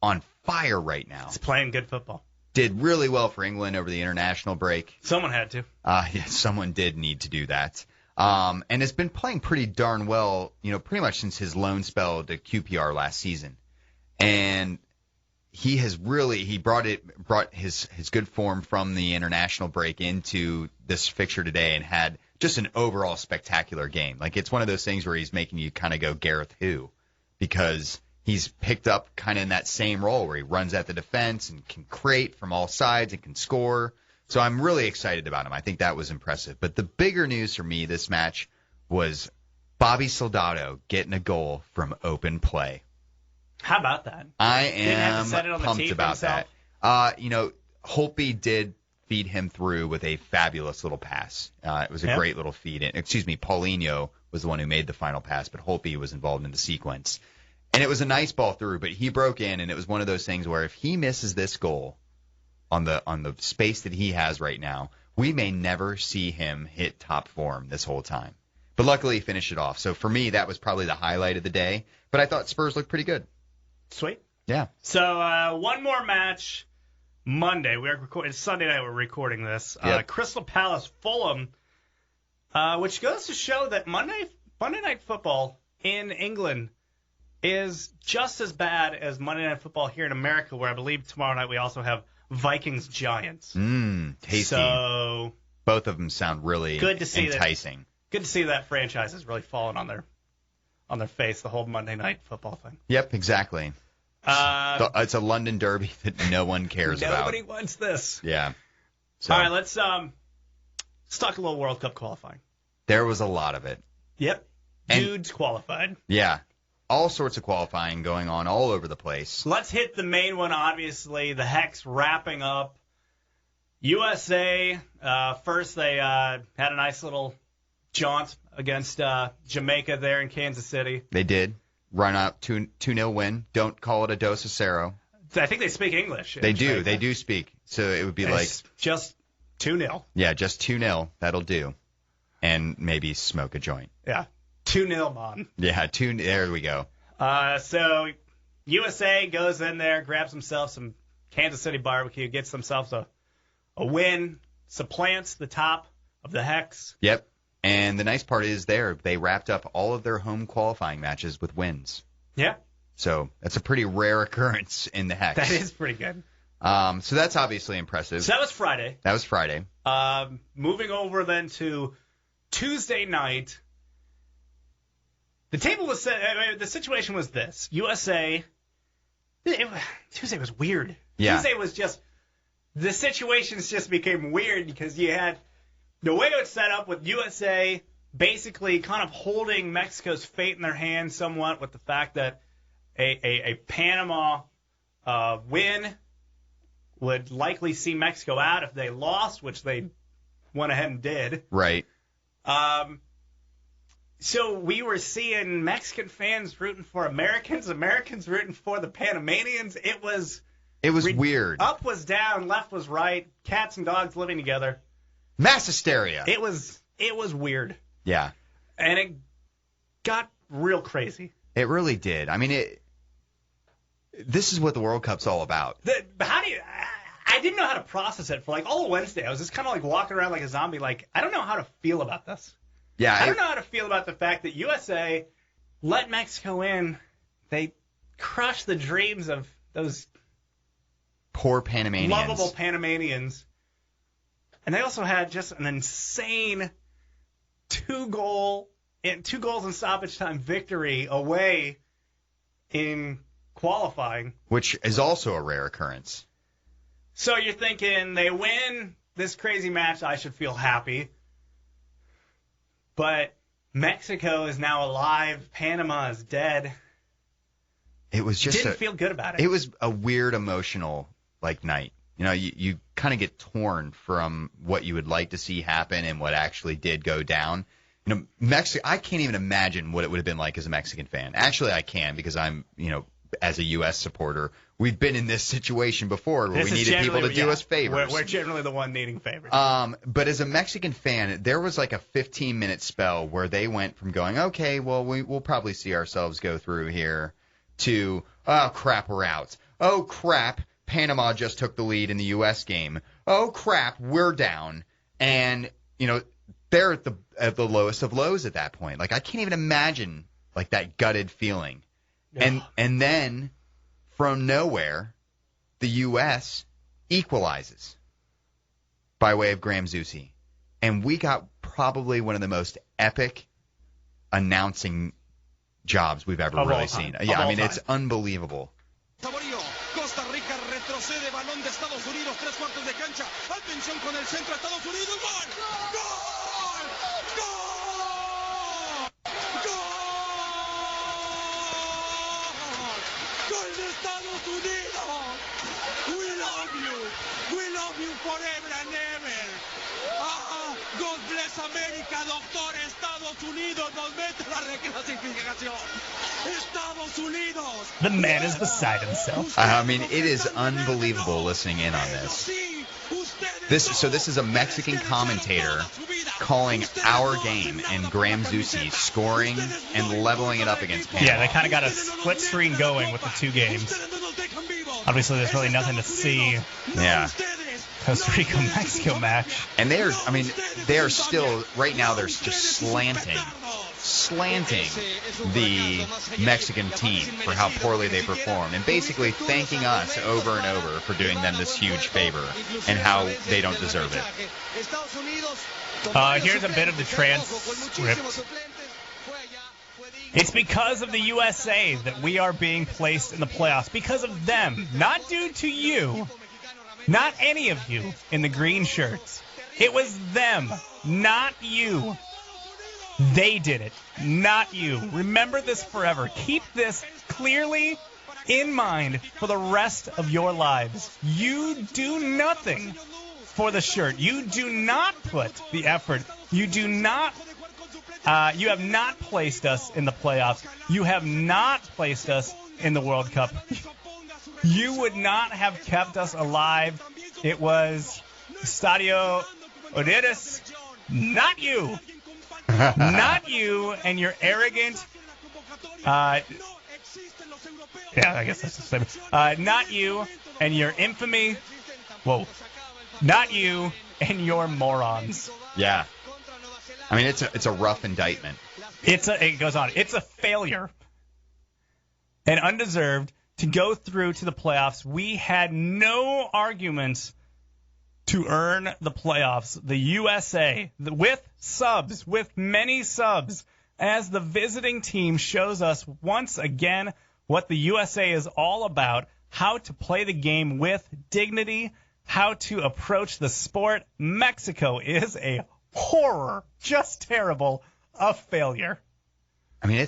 on fire right now.
He's playing good football.
Did really well for England over the international break.
Someone had to.
Yeah, someone did need to do that. And has been playing pretty darn well, pretty much since his loan spell to QPR last season. And he has brought his good form from the international break into this fixture today and had just an overall spectacular game. Like, it's one of those things where he's making you kind of go, Gareth who? Because he's picked up kind of in that same role where he runs at the defense and can create from all sides and can score. So I'm really excited about him. I think that was impressive. But the bigger news for me this match was Bobby Soldado getting a goal from open play.
How about that?
I am
pumped
about that. Holtby did feed him through with a fabulous little pass. It was a great little feed. Paulinho was the one who made the final pass, but Holtby was involved in the sequence. And it was a nice ball through, but he broke in, and it was one of those things where if he misses this goal on the space that he has right now, we may never see him hit top form this whole time. But luckily he finished it off. So for me, that was probably the highlight of the day. But I thought Spurs looked pretty good.
Sweet.
Yeah.
So one more match Monday. It's Sunday night we're recording this.
Yep.
Crystal Palace Fulham, which goes to show that Monday Night Football in England is just as bad as Monday Night Football here in America, where I believe tomorrow night we also have Vikings Giants.
Tasty.
So
both of them sound really
good to see
enticing.
Good to see that franchise has really fallen on their face, the whole Monday Night Football thing.
Yep, exactly. It's a London Derby that no one cares about.
Nobody wants this.
Yeah. So,
all right, let's talk a little World Cup qualifying.
There was a lot of it.
Yep. Dudes qualified.
Yeah. All sorts of qualifying going on all over the place.
Let's hit the main one, obviously. The Hex wrapping up. USA, first they had a nice little jaunt against Jamaica there in Kansas City.
They did. Run up 2-0 win. Don't call it a dos a cero.
I think they speak English.
They do. They do speak. So it would be
it's just 2-0.
Yeah, just 2-0. That'll do. And maybe smoke a joint.
Yeah. 2-0, Mom.
Yeah, there we go.
So USA goes in there, grabs themselves some Kansas City barbecue, gets themselves a win, supplants the top of the Hex.
Yep. And the nice part is they wrapped up all of their home qualifying matches with wins.
Yeah.
So that's a pretty rare occurrence in the Hex.
That is pretty good.
So that's obviously impressive.
So that was Friday.
Moving
over then to Tuesday night. The table was set. The situation was this: USA. Tuesday was weird.
Yeah.
Tuesday was just the situations just became weird because you had the way it was set up with USA basically kind of holding Mexico's fate in their hands somewhat with the fact that a Panama win would likely see Mexico out if they lost, which they went ahead and did.
Right.
So we were seeing Mexican fans rooting for Americans rooting for the Panamanians. It was
weird.
Up was down, left was right, cats and dogs living together.
Mass hysteria.
It was weird.
Yeah.
And it got real crazy.
It really did. I mean, this is what the World Cup's all about.
I didn't know how to process it for like all Wednesday. I was just kind of like walking around like a zombie, like, I don't know how to feel about this.
Yeah.
I don't know how to feel about the fact that USA let Mexico in. They crushed the dreams of those
poor Panamanians.
Lovable Panamanians. And they also had just an insane two goals in stoppage time victory away in qualifying.
Which is also a rare occurrence.
So you're thinking they win this crazy match, I should feel happy. But Mexico is now alive. Panama is dead.
It was just
didn't feel good about it.
It was a weird emotional night. You know, you kind of get torn from what you would like to see happen and what actually did go down. You know, I can't even imagine what it would have been like as a Mexican fan. Actually, I can because I'm, as a U.S. supporter, we've been in this situation before where we needed people to do us favors.
We're generally the one needing favors.
But as a Mexican fan, there was like a 15-minute spell where they went from going, okay, well, we'll probably see ourselves go through here, to, oh, crap, we're out. Oh, crap, Panama just took the lead in the U.S. game. Oh, crap, we're down. And, they're at the lowest of lows at that point. Like, I can't even imagine, that gutted feeling. Yeah. And then, from nowhere, the U.S. equalizes by way of Graham Zusi. And we got probably one of the most epic announcing jobs we've ever really seen. Yeah, I mean, it's unbelievable.
Costa Rica retrocede, balón de Estados Unidos, 3/4 de cancha. Atención con el centro, Estados Unidos, ¡gol! ¡Gol! ¡Gol de Estados Unidos! We love you forever and ever. God bless America, doctor. Estados Unidos nos mete la reclasificación. Estados Unidos.
The man is beside himself.
I mean, it is unbelievable listening in on this. This is a Mexican commentator calling our game and Graham Zusi scoring and leveling it up against Panama.
Yeah, they kind of got a split screen going with the two games. Obviously, there's really nothing to see.
Yeah.
Costa Rica-Mexico match.
And they are still, right now, they're just slanting the Mexican team for how poorly they performed and basically thanking us over and over for doing them this huge favor and how they don't deserve it.
Here's a bit of the transcript. It's because of the USA that we are being placed in the playoffs. Because of them. Not due to you. Not any of you in the green shirts. It was them, not you. They did it, not you. Remember this forever. Keep this clearly in mind for the rest of your lives. You do nothing for the shirt. You do not put the effort. You do not. You have not placed us in the playoffs. You have not placed us in the World Cup. You would not have kept us alive. It was Stadio Odiris, not you. Not you and your arrogant. Yeah, I guess that's the same. Not you and your infamy. Whoa. Not you and your morons.
Yeah. I mean, it's a rough indictment.
It goes on. It's a failure. And undeserved to go through to the playoffs. We had no arguments to earn the playoffs. The USA, with subs, with many subs, as the visiting team shows us once again what the USA is all about, how to play the game with dignity, how to approach the sport. Mexico is a horror, just terrible, a failure.
I mean,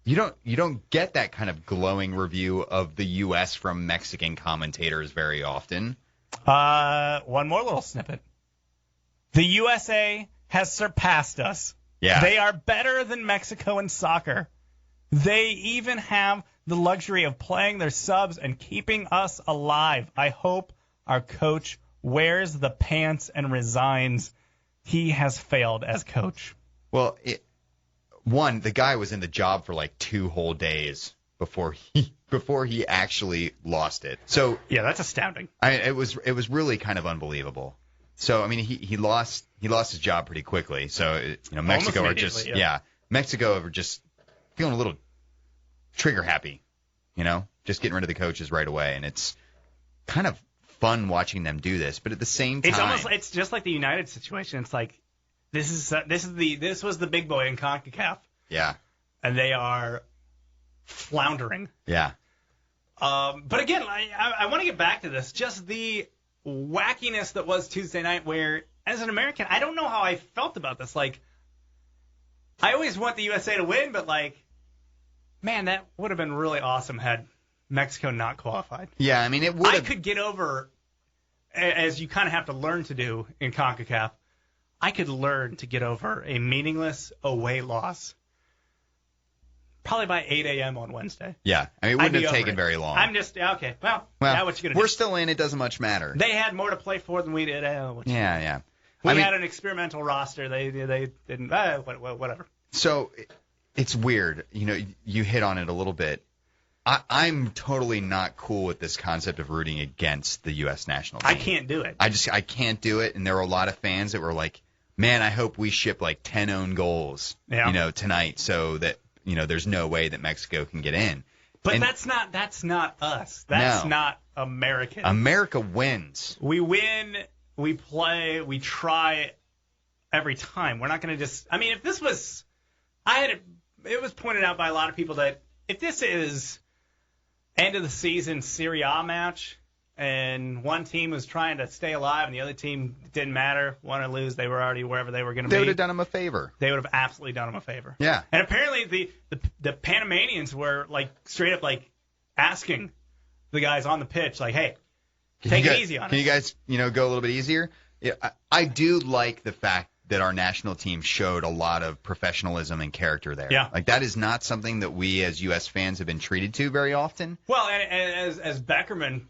you don't get that kind of glowing review of the U.S. from Mexican commentators very often.
One more little snippet. The USA has surpassed us.
Yeah.
They are better than Mexico in soccer. They even have the luxury of playing their subs and keeping us alive. I hope our coach wears the pants and resigns. He has failed as coach.
Well, the guy was in the job for like 2 whole days before he actually lost it. So
yeah, that's astounding.
It was really kind of unbelievable. So I mean, he lost his job pretty quickly. So Mexico are just Mexico are just feeling a little trigger happy, just getting rid of the coaches right away, and it's kind of fun watching them do this. But at the same time,
it's just like the United situation. It's like this was the big boy in CONCACAF.
Yeah,
and they are floundering.
Yeah.
But again, I want to get back to this. Just the wackiness that was Tuesday night where, as an American, I don't know how I felt about this. Like, I always want the USA to win, but, like, man, that would have been really awesome had Mexico not qualified.
Yeah, I mean, it would have.
I could get over, as you kind of have to learn to do in CONCACAF, I could learn to get over a meaningless away loss. Probably by 8 a.m. on Wednesday.
Yeah. I mean, it wouldn't have taken very long.
I'm just, okay, well now what you going to do?
We're still in. It doesn't much matter.
They had more to play for than we did.
Yeah.
We had an experimental roster. They didn't, whatever.
So it's weird. You hit on it a little bit. I'm totally not cool with this concept of rooting against the U.S. national team.
I can't do it.
I can't do it. And there were a lot of fans that were like, man, I hope we ship like 10 own goals, tonight so that, there's no way that Mexico can get in.
But that's not us. That's not American.
America wins.
We win, we play, we try every time. We're not going to just, I mean, if this was, it was pointed out by a lot of people that if this is end of the season Serie A match and one team was trying to stay alive and the other team didn't matter, won or lose, they were already wherever they were going to be.
They would have done them a favor.
They would have absolutely done them a favor.
Yeah.
And apparently the Panamanians were like straight up like asking the guys on the pitch like, hey, take it easy on us.
Can you guys, go a little bit easier? Yeah, I do like the fact that our national team showed a lot of professionalism and character there.
Yeah.
Like, that is not something that we as U.S. fans have been treated to very often.
Well, and as Beckerman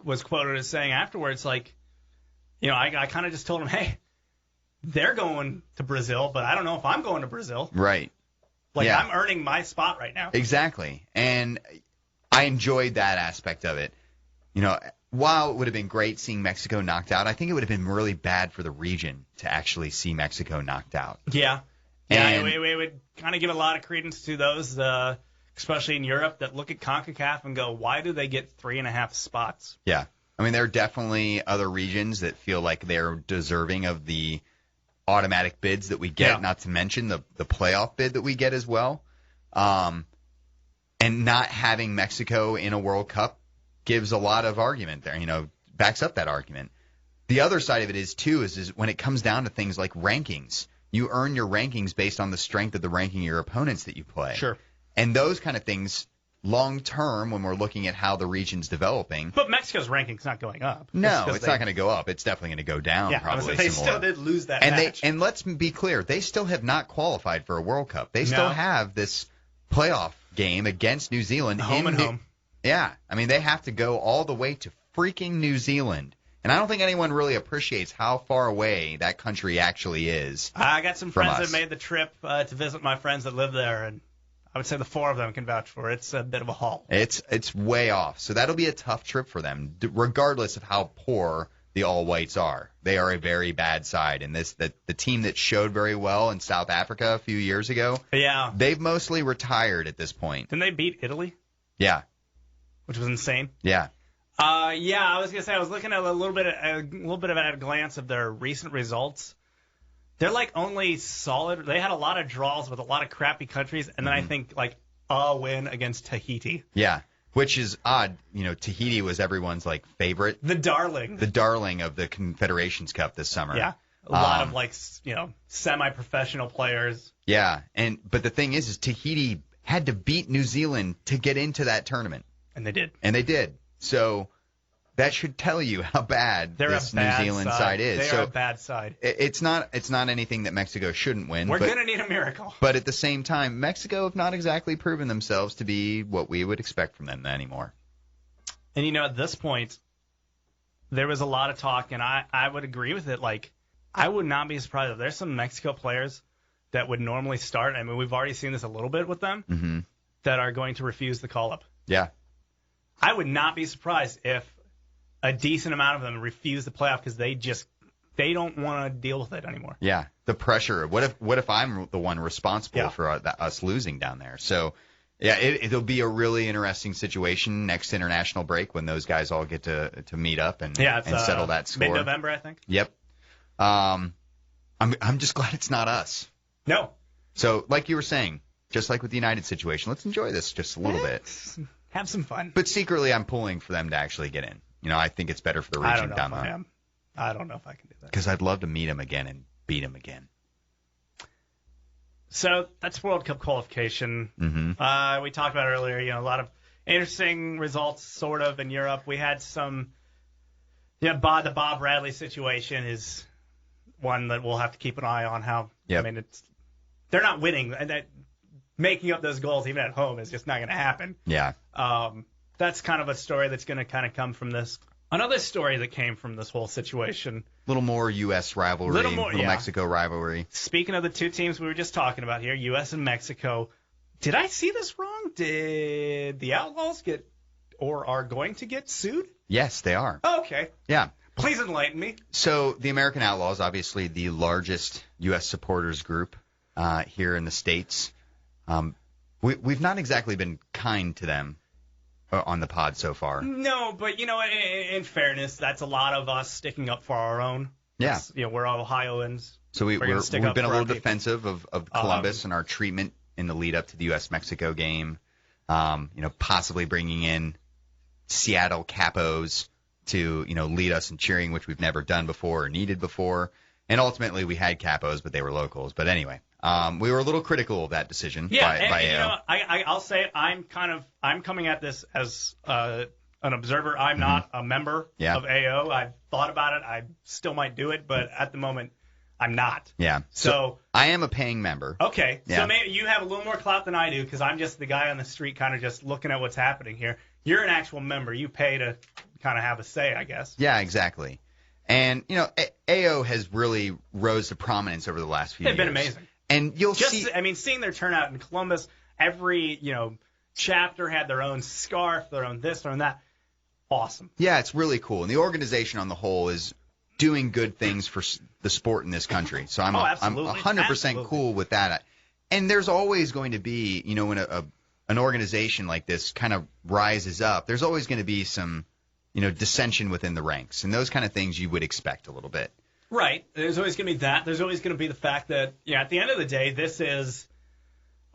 was quoted as saying afterwards, like, I kind of just told him, hey, they're going to Brazil, but I don't know if I'm going to Brazil.
Right.
Like, yeah. I'm earning my spot right now.
Exactly. And I enjoyed that aspect of it. While it would have been great seeing Mexico knocked out, I think it would have been really bad for the region to actually see Mexico knocked out.
Yeah. Yeah, we would kind of give a lot of credence to those, especially in Europe, that look at CONCACAF and go, why do they get 3.5 spots?
Yeah. I mean, there are definitely other regions that feel like they're deserving of the automatic bids that we get, not to mention the playoff bid that we get as well. And not having Mexico in a World Cup gives a lot of argument there, backs up that argument. The other side of it is when it comes down to things like rankings, you earn your rankings based on the strength of the ranking of your opponents that you play.
Sure.
And those kind of things, long term, when we're looking at how the region's developing.
But Mexico's ranking's not going up.
No, it's not going to go up. It's definitely going to go down.
Yeah,
probably
they
some
still
more.
did lose that
And
match.
And let's be clear, they still have not qualified for a World Cup. They still have this playoff game against New Zealand.
Home.
Yeah. I mean, they have to go all the way to freaking New Zealand. And I don't think anyone really appreciates how far away that country actually is.
I got some friends
us.
that made the trip to visit my friends that live there, and I would say the 4 of them can vouch for it. It's a bit of a haul.
It's way off. So that'll be a tough trip for them, regardless of how poor the All Whites are. They are a very bad side. And the team that showed very well in South Africa a few years ago,
Yeah.
they've mostly retired at this point.
Didn't they beat Italy?
Yeah.
Which was insane.
Yeah.
Yeah, I was gonna say I was looking at a little bit of a glance of their recent results. They're like only solid. They had a lot of draws with a lot of crappy countries, and then I think like a win against Tahiti.
Yeah, which is odd. Tahiti was everyone's like favorite,
the darling
of the Confederations Cup this summer.
Yeah, a lot of semi-professional players.
Yeah, but the thing is Tahiti had to beat New Zealand to get into that tournament,
and they did.
So that should tell you how bad this New Zealand side is.
They're a bad side.
It's not anything that Mexico shouldn't win.
We're going to need a miracle.
But at the same time, Mexico have not exactly proven themselves to be what we would expect from them anymore.
And, at this point, there was a lot of talk, and I would agree with it. Like, I would not be surprised if there's some Mexico players that would normally start. I mean, we've already seen this a little bit with them, that are going to refuse the call-up.
Yeah.
I would not be surprised if a decent amount of them refuse the playoff because they don't want to deal with it anymore.
Yeah, the pressure. What if I'm the one responsible for us losing down there? So, yeah, it'll be a really interesting situation next international break when those guys all get to meet up and settle that score.
Mid-November, I think.
Yep. I'm just glad it's not us.
No.
So, like you were saying, just like with the United situation, let's enjoy this just a little bit.
Have some fun.
But secretly, I'm pulling for them to actually get in. I think it's better for the region down there.
I don't know if I can do that.
Because I'd love to meet them again and beat them again.
So that's World Cup qualification.
Mm-hmm.
We talked about it earlier, a lot of interesting results sort of in Europe. We had some, the Bob Bradley situation is one that we'll have to keep an eye on how,
yep.
I mean, they're not winning. And making up those goals even at home is just not going to happen.
Yeah.
That's kind of a story that's going to kind of come from this. Another story that came from this whole situation.
A little more U.S. rivalry, little Mexico rivalry.
Speaking of the two teams we were just talking about here, U.S. and Mexico, did I see this wrong? Did the Outlaws get or are going to get sued?
Yes, they are.
Oh, okay.
Yeah.
Please enlighten me.
So the American Outlaws, obviously the largest U.S. supporters group here in the States. We've not exactly been kind to them on the pod so far.
No, but, in fairness, that's a lot of us sticking up for our own.
Yeah.
We're Ohioans.
So we've been a little defensive of Columbus and our treatment in the lead up to the U.S.-Mexico game. Possibly bringing in Seattle Capos to, lead us in cheering, which we've never done before or needed before. And ultimately we had Capos, but they were locals. But anyway. We were a little critical of that decision by AO.
I'll say it. I'm coming at this as an observer. I'm not a member of AO. I've thought about it. I still might do it, but at the moment, I'm not.
Yeah. So I am a paying member.
Okay.
Yeah.
So maybe you have a little more clout than I do because I'm just the guy on the street kind of just looking at what's happening here. You're an actual member. You pay to kind of have a say, I guess.
Yeah, exactly. And, AO has really rose to prominence over the last few years.
They've been amazing.
And you'll see.
I mean, seeing their turnout in Columbus, every chapter had their own scarf, their own this, their own that. Awesome.
Yeah, it's really cool, and the organization on the whole is doing good things for the sport in this country. So I'm 100% cool with that. And there's always going to be, when an organization like this kind of rises up, there's always going to be some, dissension within the ranks, and those kind of things you would expect a little bit.
Right. There's always going to be that. There's always going to be the fact that, at the end of the day, this is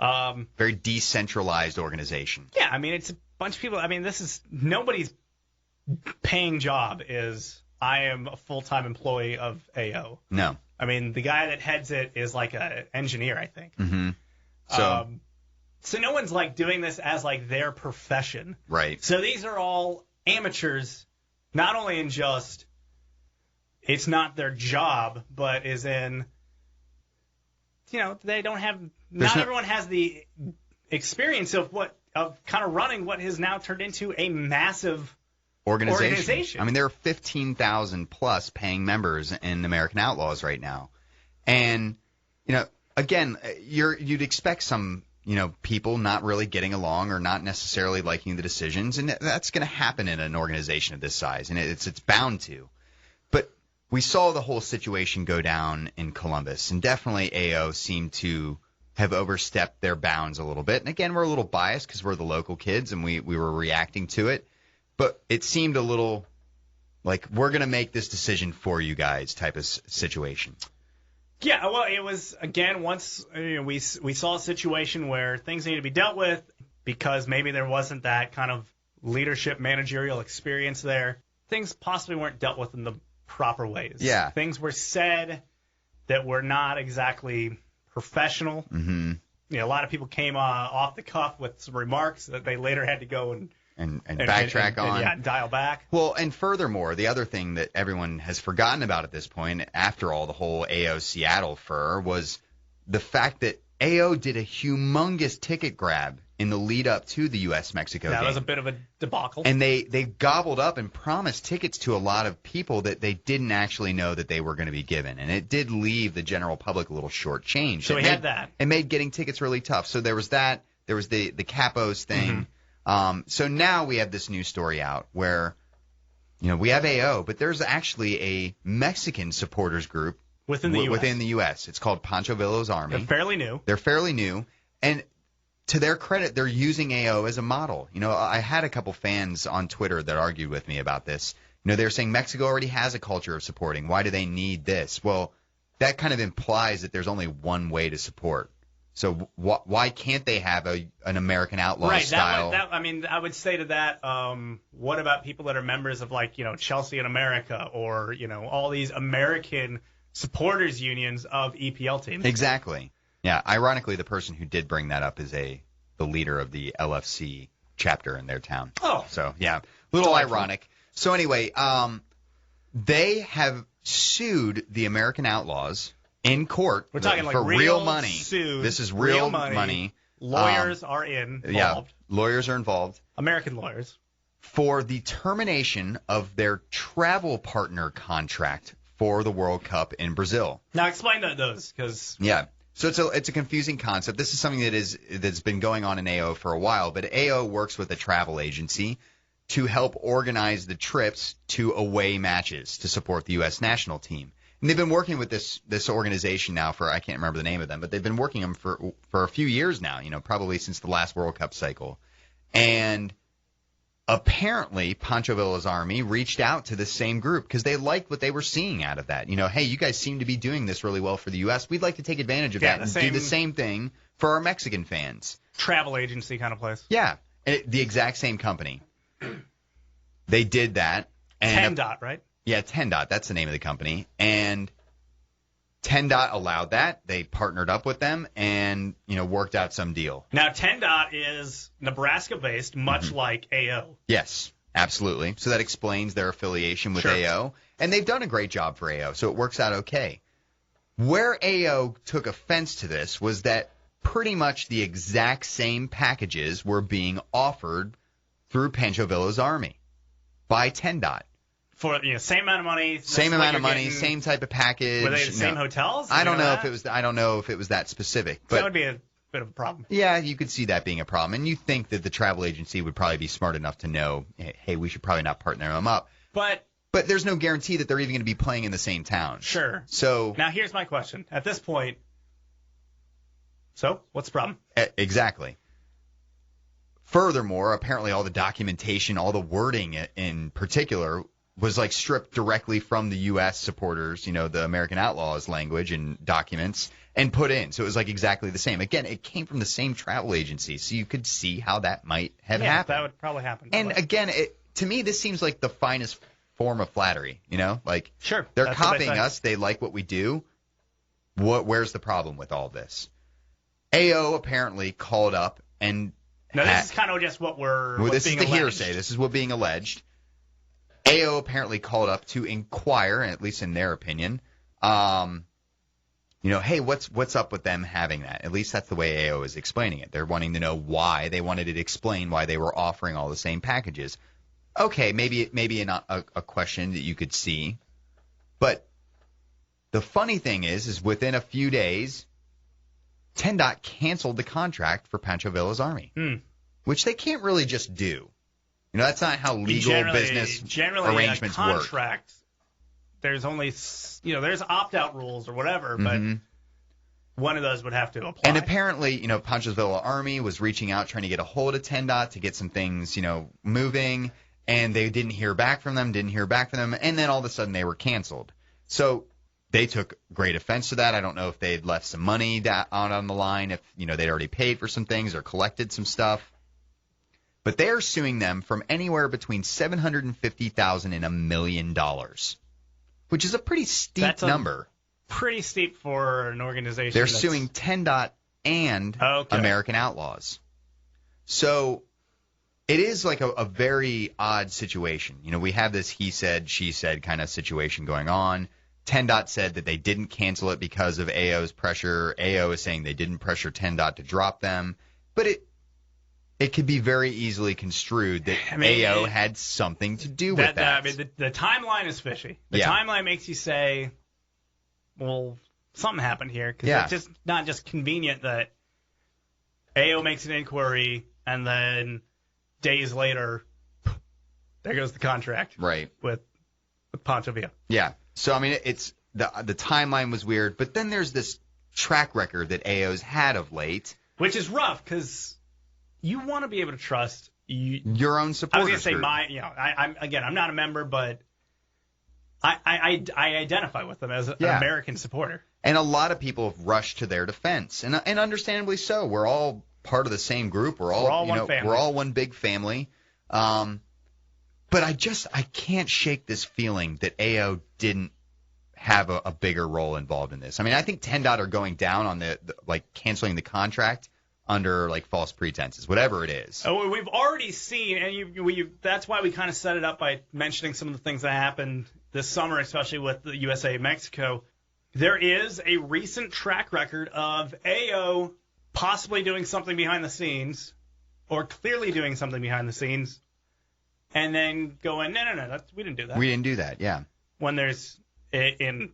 Very decentralized organization.
Yeah, I mean, it's a bunch of people. I mean, this is nobody's paying job is I am a full-time employee of AO.
No.
I mean, the guy that heads it is like an engineer, I think.
Mm-hmm.
So no one's like doing this as like their profession.
Right.
So these are all amateurs, not only in just it's not their job, but is in, they don't have, not everyone has the experience of kind of running what has now turned into a massive organization.
I mean, there are 15,000 plus paying members in American Outlaws right now. And, again, you'd expect some, people not really getting along or not necessarily liking the decisions. And that's going to happen in an organization of this size. And it's bound to. But we saw the whole situation go down in Columbus. And definitely AO seemed to have overstepped their bounds a little bit. And, again, we're a little biased because we're the local kids and we were reacting to it. But it seemed a little like we're going to make this decision for you guys type of situation.
Yeah, well, it was, again, once we saw a situation where things needed to be dealt with because maybe there wasn't that kind of leadership managerial experience there. Things possibly weren't dealt with in the proper ways.
Yeah.
Things were said that were not exactly professional.
Mm-hmm.
A lot of people came off the cuff with some remarks that they later had to go and
backtrack on.
And dial back.
Well, and furthermore, the other thing that everyone has forgotten about at this point, after all the whole AO Seattle fur, was the fact that AO did a humongous ticket grab in the lead up to the U.S.-Mexico game.
That was a bit of a debacle.
And they gobbled up and promised tickets to a lot of people that they didn't actually know that they were going to be given. And it did leave the general public a little shortchanged.
So we had that.
It made getting tickets really tough. So there was that. There was the Capos thing.
Mm-hmm.
So now we have this new story out where, we have AO, but there's actually a Mexican supporters group
within the
U.S. It's called Pancho Villa's Army.
They're fairly new.
And to their credit, they're using AO as a model. I had a couple fans on Twitter that argued with me about this. They're saying Mexico already has a culture of supporting. Why do they need this? Well, that kind of implies that there's only one way to support. So why can't they have an American Outlaws style?
I would say to that, what about people that are members of Chelsea in America or, all these American supporters unions of EPL teams?
Exactly. Yeah. Ironically, the person who did bring that up is the leader of the LFC chapter in their town.
Oh.
So, yeah, a little ironic. So anyway, they have sued the American Outlaws in court.
We're talking
for real money.
Sued,
this is real money.
Lawyers are involved.
Yeah, lawyers are involved.
American lawyers.
For the termination of their travel partner contract for the World Cup in Brazil.
Now explain those, because
yeah. So it's a confusing concept. This is something that's been going on in AO for a while, but AO works with a travel agency to help organize the trips to away matches to support the U.S. national team. And they've been working with this organization now for, I can't remember the name of them, but they've been working them for a few years now, probably since the last World Cup cycle. And apparently Pancho Villa's Army reached out to the same group because they liked what they were seeing out of that. Hey, you guys seem to be doing this really well for the U.S. We'd like to take advantage of that and do the same thing for our Mexican fans.
Travel agency kind of place.
Yeah, the exact same company. They did that. And
10 right?
Yeah, 10 that's the name of the company. And 10 allowed that. They partnered up with them and, worked out some deal.
Now, 10 is Nebraska-based, much like AO.
Yes, absolutely. So that explains their affiliation with AO. And they've done a great job for AO, so it works out okay. Where AO took offense to this was that pretty much the exact same packages were being offered through Pancho Villa's Army by 10
For same amount of money.
Same amount of money, same type of package.
Were they the same hotels?
I don't know if it was. I don't know if it was that specific. But
that would be a bit of a problem.
Yeah, you could see that being a problem, and you think that the travel agency would probably be smart enough to know, hey, we should probably not partner them up.
But
there's no guarantee that they're even going to be playing in the same town.
Sure.
So
now here's my question. At this point, so what's the problem?
Exactly. Furthermore, apparently all the documentation, all the wording in particular was like stripped directly from the U.S. supporters, the American Outlaws language and documents, and put in. So it was like exactly the same. Again, it came from the same travel agency, so you could see how that might have happened.
That would probably happen.
And again, to me, this seems like the finest form of flattery. Like,
sure,
they're copying us. They like what we do. Where's the problem with all this? AO apparently called up and.
No, this is kind of just what we're.
Well, this
being
is the
alleged.
hearsay. This is what being alleged. AO apparently called up to inquire, at least in their opinion, hey, what's up with them having that? At least that's the way AO is explaining it. They're wanting to know why. They wanted to explain why they were offering all the same packages. Okay, maybe a question that you could see. But the funny thing is within a few days, TNDOT canceled the contract for Pancho Villa's Army, which they can't really just do. That's not how legal business arrangements
a contract, work. There's only, there's opt-out rules or whatever, but one of those would have to apply.
And apparently, Pancho Villa Army was reaching out, trying to get a hold of TNDOT to get some things, moving, and they didn't hear back from them, and then all of a sudden they were canceled. So they took great offense to that. I don't know if they'd left some money out on the line, if, they'd already paid for some things or collected some stuff. But they're suing them from anywhere between $750,000 and $1 million, which is a pretty steep number.
Pretty steep for an organization.
They're suing TNDOT and American Outlaws. So it is like a very odd situation. We have this he said, she said kind of situation going on. TNDOT said that they didn't cancel it because of AO's pressure. AO is saying they didn't pressure TNDOT to drop them. But it could be very easily construed that AO had something to do with that.
The timeline is fishy. The timeline makes you say, well, something happened here. Because it's just not just convenient that AO makes an inquiry and then days later, there goes the contract.
Right.
With Pancho Villa.
Yeah. So, it's the timeline was weird. But then there's this track record that AO's had of late.
Which is rough because you want to be able to trust
your own supporters.
I was going to say I'm not a member, but I identify with them as an American supporter.
And a lot of people have rushed to their defense, and understandably so. We're all part of the same group. We're all one family. We're all one big family. But I can't shake this feeling that AO didn't have a bigger role involved in this. I think TNDOT are going down on the canceling the contract under false pretenses, whatever it is.
Oh, we've already seen, and that's why we kind of set it up by mentioning some of the things that happened this summer, especially with the USA Mexico. There is a recent track record of AO possibly doing something behind the scenes, or clearly doing something behind the scenes, and then going, no, we didn't do that.
We didn't do that, yeah.
When there's, in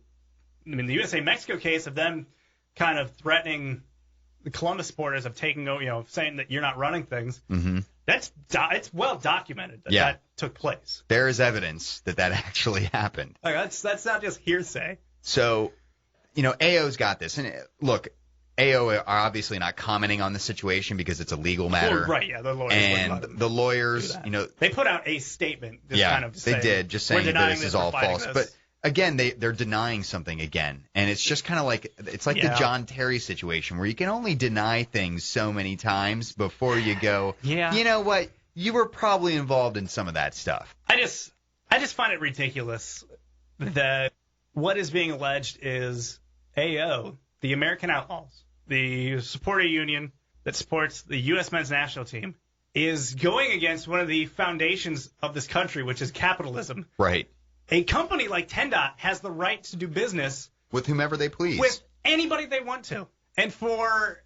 the USA Mexico case of them kind of threatening the Columbus supporters of taking, saying that you're not running things. Mm-hmm. It's well documented that took place.
There is evidence that actually happened.
That's not just hearsay.
So, AO's got this, and look, AO are obviously not commenting on the situation because it's a legal matter.
Well, right? Yeah, the lawyers.
And the lawyers,
they put out a statement. Kind of
they did, just saying that this is all false, but. Again, they're denying something again, and it's just kind of like the John Terry situation where you can only deny things so many times before you go, you know what, you were probably involved in some of that stuff.
I just find it ridiculous that what is being alleged is AO, the American Outlaws, the supporter union that supports the U.S. men's national team, is going against one of the foundations of this country, which is capitalism.
Right.
A company like TNDOT has the right to do business
with whomever they please,
with anybody they want to. And for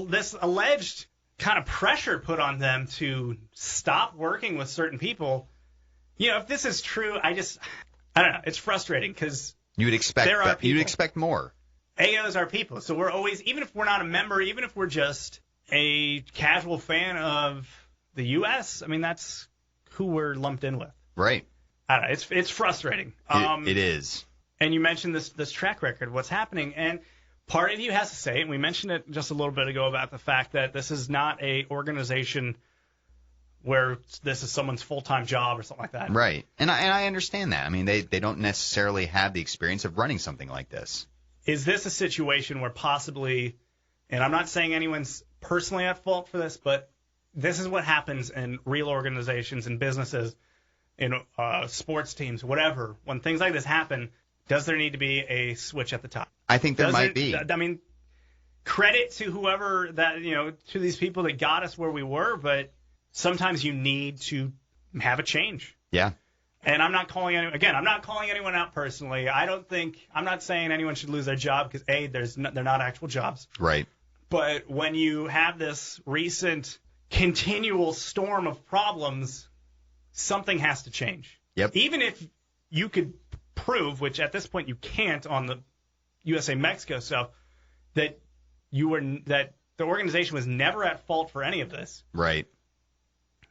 this alleged kind of pressure put on them to stop working with certain people, if this is true, I don't know. It's frustrating because
you'd expect more.
AOs are people, so we're always, even if we're not a member, even if we're just a casual fan of the U.S., that's who we're lumped in with.
Right.
I don't know, it's frustrating.
It is.
And you mentioned this track record, what's happening, and part of you has to say, and we mentioned it just a little bit ago about the fact that this is not a organization where this is someone's full-time job or something like that.
Right. And I understand that. I mean, they don't necessarily have the experience of running something like this.
Is this a situation where possibly, and I'm not saying anyone's personally at fault for this, but this is what happens in real organizations and businesses, in sports teams, whatever. When things like this happen, does there need to be a switch at the top?
I think there might be.
I mean, credit to whoever that, to these people that got us where we were, but sometimes you need to have a change.
Yeah.
And I'm not calling anyone out personally. I'm not saying anyone should lose their job because they're not actual jobs.
Right.
But when you have this recent continual storm of problems, something has to change.
Yep.
Even if you could prove, which at this point you can't on the USA-Mexico stuff, that the organization was never at fault for any of this.
Right.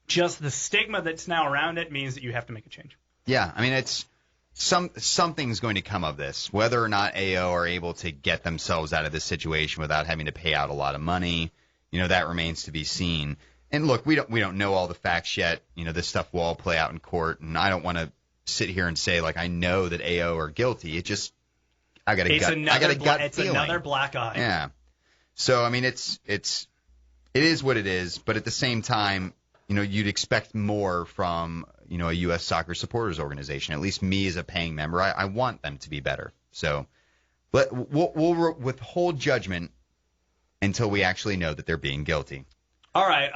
Just the stigma that's now around it means that you have to make a change.
Yeah, I mean, it's something's going to come of this. Whether or not AO are able to get themselves out of this situation without having to pay out a lot of money, that remains to be seen. And look, we don't know all the facts yet. This stuff will all play out in court, and I don't want to sit here and say like I know that AO are guilty. It just I got a gut feeling.
It's another black eye.
Yeah. So I mean, it is what it is, but at the same time, you'd expect more from, a U.S. soccer supporters organization. At least me as a paying member, I want them to be better. So we'll withhold judgment until we actually know that they're being guilty.
All right.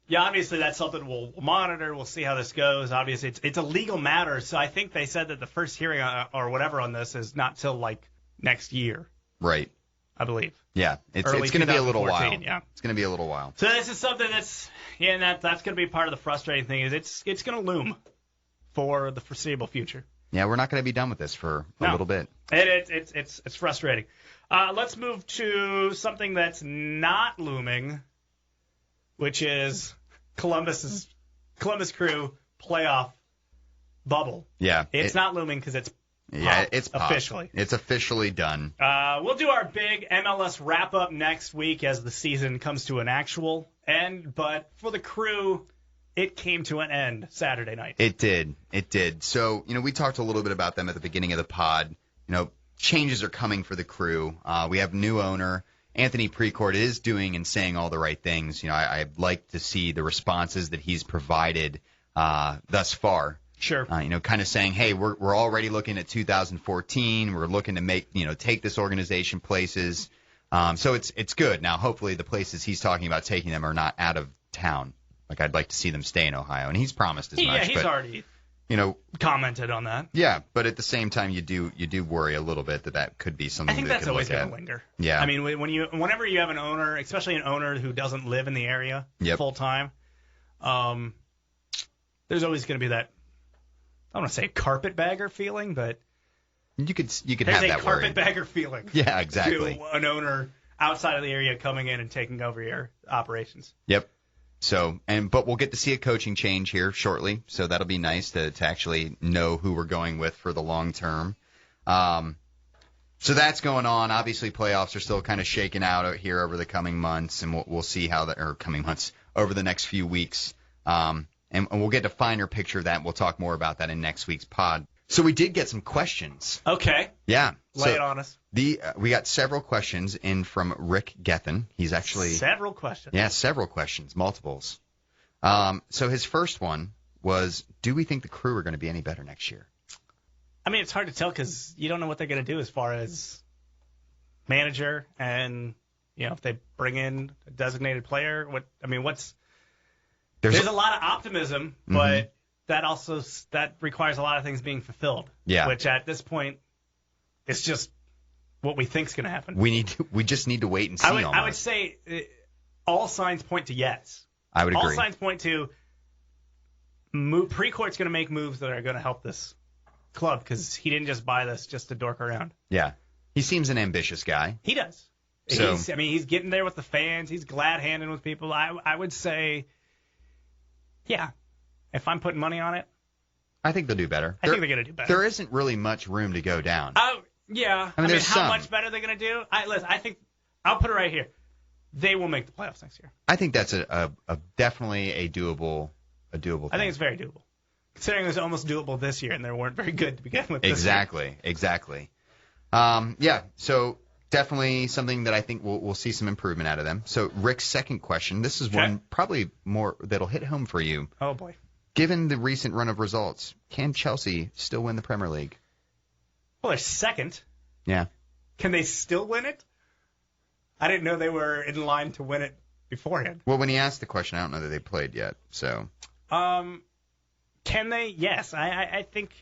Yeah, obviously that's something we'll monitor. We'll see how this goes. Obviously, it's a legal matter, so I think they said that the first hearing or whatever on this is not till like next year. Right. I believe.
Yeah, it's going to be a little while.
Yeah.
It's going to be a little while.
So this is something that's going to be part of the frustrating thing is it's going to loom for the foreseeable future.
Yeah, we're not going to be done with this for a little bit.
It's frustrating. Let's move to something that's not looming, which is Columbus Crew playoff bubble.
Yeah,
it's not looming because it's.
It's
officially.
It's officially done.
We'll do our big MLS wrap-up next week as the season comes to an actual end. But for the Crew, it came to an end Saturday night.
It did. So, we talked a little bit about them at the beginning of the pod. Changes are coming for the Crew. We have new owner. Anthony Precourt is doing and saying all the right things. I'd like to see the responses that he's provided thus far.
Sure.
Kind of saying, hey, we're already looking at 2014. We're looking to take this organization places. So it's good. Now, hopefully the places he's talking about taking them are not out of town. Like, I'd like to see them stay in Ohio. And he's promised as much.
Yeah, he's already commented on that.
Yeah, but at the same time, you do worry a little bit that could be something
I think
that
that's
could
always
going
to linger.
Yeah.
I mean, whenever you have an owner, especially an owner who doesn't live in the area full time, there's always going to be that. I don't want to say carpetbagger feeling, but
you could have that
there's a
worry.
carpetbagger feeling.
Yeah, exactly.
To an owner outside of the area coming in and taking over your operations.
Yep. So, but we'll get to see a coaching change here shortly, so that'll be nice to actually know who we're going with for the long term. So that's going on. Obviously, playoffs are still kind of shaking out here over the coming months, and we'll see how coming months over the next few weeks. And we'll get a finer picture of that. We'll talk more about that in next week's pod. So we did get some questions.
Okay.
Yeah.
Lay it on us.
We got several questions in from Rick Gethin. He's actually...
Several questions.
Yeah, several questions. Multiples. So his first one was, do we think the Crew are going to be any better next year?
I mean, it's hard to tell because you don't know what they're going to do as far as manager and, if they bring in a designated player. There's a lot of optimism, but that requires a lot of things being fulfilled.
Yeah.
Which at this point, it's just what we think is going to happen.
We just need to wait and see.
I would say all signs point to yes.
I would agree.
All signs point to Precourt's going to make moves that are going to help this club because he didn't just buy this just to dork around.
Yeah. He seems an ambitious guy.
He does. So, he's getting there with the fans. He's glad-handing with people. I would say... Yeah, if I'm putting money on it,
I think they'll do better.
I think they're going to do better.
There isn't really much room to go down.
Yeah. I mean how much better they're going to do? I think I'll put it right here. They will make the playoffs next year.
I think that's a definitely a doable a doable thing.
I think it's very doable. Considering it was almost doable this year, and they weren't very good to begin with.
Exactly. Yeah, so definitely something that I think we'll see some improvement out of them. So Rick's second question, this is one probably more that'll hit home for you.
Oh, boy.
Given the recent run of results, can Chelsea still win the Premier League?
Well, they're second.
Yeah.
Can they still win it? I didn't know they were in line to win it beforehand.
Well, when he asked the question, I don't know that they played yet. So.
Can they? Yes. I think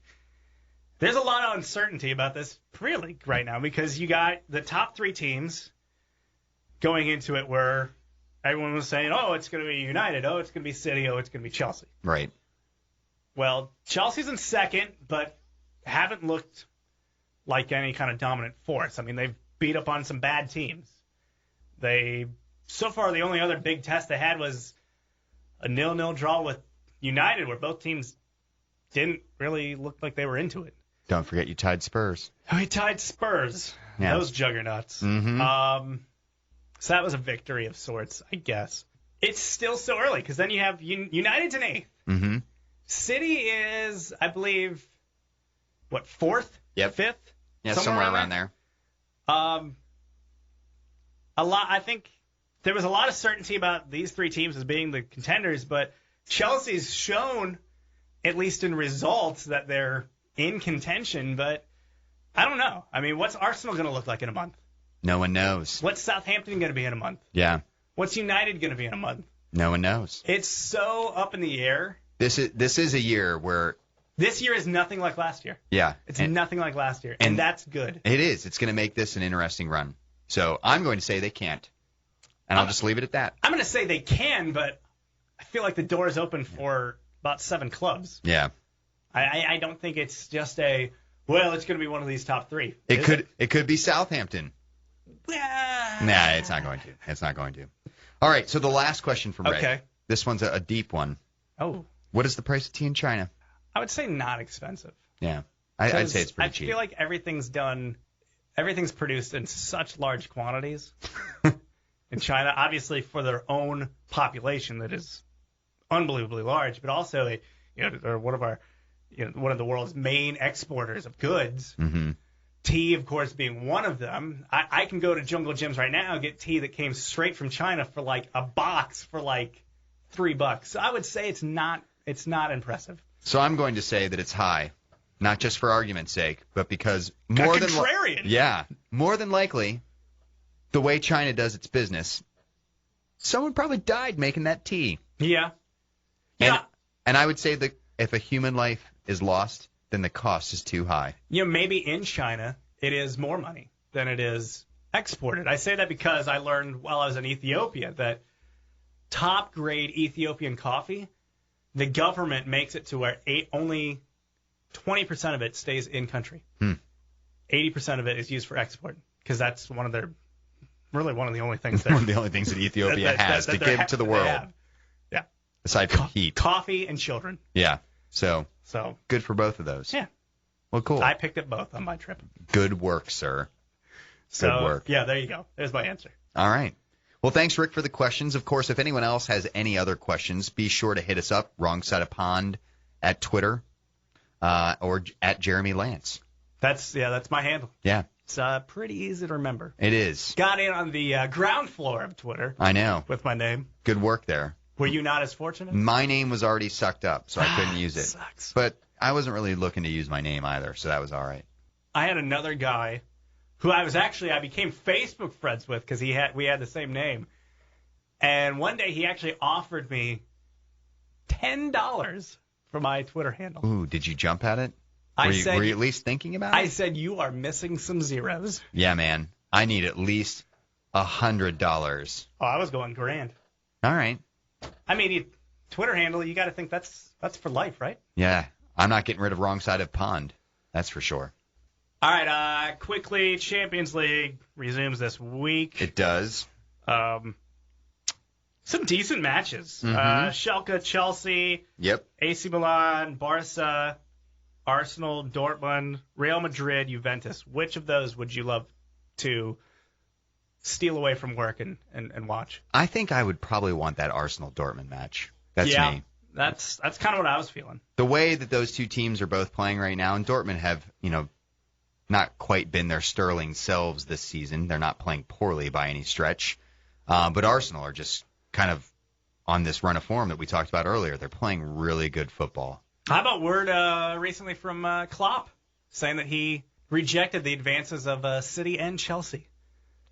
there's a lot of uncertainty about this Premier League right now because you got the top 3 teams going into it where everyone was saying, oh, it's going to be United, oh, it's going to be City, oh, it's going to be Chelsea.
Right.
Well, Chelsea's in second, but haven't looked like any kind of dominant force. I mean, they've beat up on some bad teams. So far, the only other big test they had was a 0-0 draw with United, where both teams didn't really look like they were into it.
Don't forget you tied Spurs.
We tied Spurs.
Yeah.
Those juggernauts.
Mm-hmm.
So that was a victory of sorts, I guess. It's still so early, because then you have United's in 8th.
Mm-hmm.
City is, I believe, what, 4th?
Yep.
5th?
Yeah, somewhere around there.
I think there was a lot of certainty about these 3 teams as being the contenders, but Chelsea's shown, at least in results, that they're in contention, but I don't know. I mean, what's Arsenal going to look like in a month?
No one knows.
What's Southampton going to be in a month?
Yeah.
What's United going to be in a month?
No one knows.
It's so up in the air.
This is a year where...
This year is nothing like last year.
Yeah.
It's nothing like last year, and that's good.
It is. It's going to make this an interesting run. So I'm going to say they can't, and I'll just leave it at that.
I'm going to say they can, but I feel like the door is open for about 7 clubs.
Yeah.
I don't think it's just it's going to be one of these top 3.
It could be Southampton. Nah, it's not going to. It's not going to. All right, so the last question from Rick.
Okay.
This one's a deep one.
Oh.
What is the price of tea in China?
I would say not expensive.
Yeah. I'd say it's pretty cheap.
I feel like everything's produced in such large quantities in China, obviously for their own population that is unbelievably large, but also they're one of the world's main exporters of goods.
Mm-hmm.
Tea, of course, being one of them. I can go to Jungle Gyms right now and get tea that came straight from China for like a box for like $3. So I would say it's not impressive.
So I'm going to say that it's high, not just for argument's sake, but because more than likely, the way China does its business, someone probably died making that tea.
Yeah.
And I would say that if a human life is lost, then the cost is too high.
Maybe in China it is more money than it is exported. I say that because I learned while I was in Ethiopia that top grade Ethiopian coffee, the government makes it to where only 20% of it stays in country. 80% of it is used for export because that's one of the only things
one of the only things that Ethiopia has to give to the world.
Yeah.
Aside from heat.
Coffee and children.
Yeah. So good for both of those.
Yeah.
Well, cool.
I picked up both on my trip.
Good work, sir. Good work.
Yeah, there you go. There's my answer.
All right. Well, thanks, Rick, for the questions. Of course, if anyone else has any other questions, be sure to hit us up, Wrong Side of Pond, at Twitter, or at Jeremy Lance.
That's my handle.
Yeah.
It's pretty easy to remember.
It is.
Got in on the ground floor of Twitter.
I know.
With my name.
Good work there.
Were you not as fortunate?
My name was already sucked up, so I couldn't use it.
Sucks.
But I wasn't really looking to use my name either, so that was all right.
I had another guy who I became Facebook friends with because we had the same name. And one day he actually offered me $10 for my Twitter handle.
Ooh, did you jump at it? Were you at least thinking about it?
I said, you are missing some zeros.
Yeah, man. I need at least $100.
Oh, I was going grand.
All right.
I mean, Twitter handle, you got to think that's for life, right?
Yeah. I'm not getting rid of Wrong Side of Pond. That's for sure.
All right. Quickly, Champions League resumes this week.
It does.
Some decent matches.
Mm-hmm.
Schalke, Chelsea.
Yep.
AC Milan, Barca, Arsenal, Dortmund, Real Madrid, Juventus. Which of those would you love to steal away from work and watch?
I think I would probably want that Arsenal-Dortmund match. That's me.
That's kind of what I was feeling.
The way that those two teams are both playing right now, and Dortmund have, not quite been their sterling selves this season. They're not playing poorly by any stretch. But Arsenal are just kind of on this run of form that we talked about earlier. They're playing really good football.
How about word recently from Klopp saying that he rejected the advances of City and Chelsea?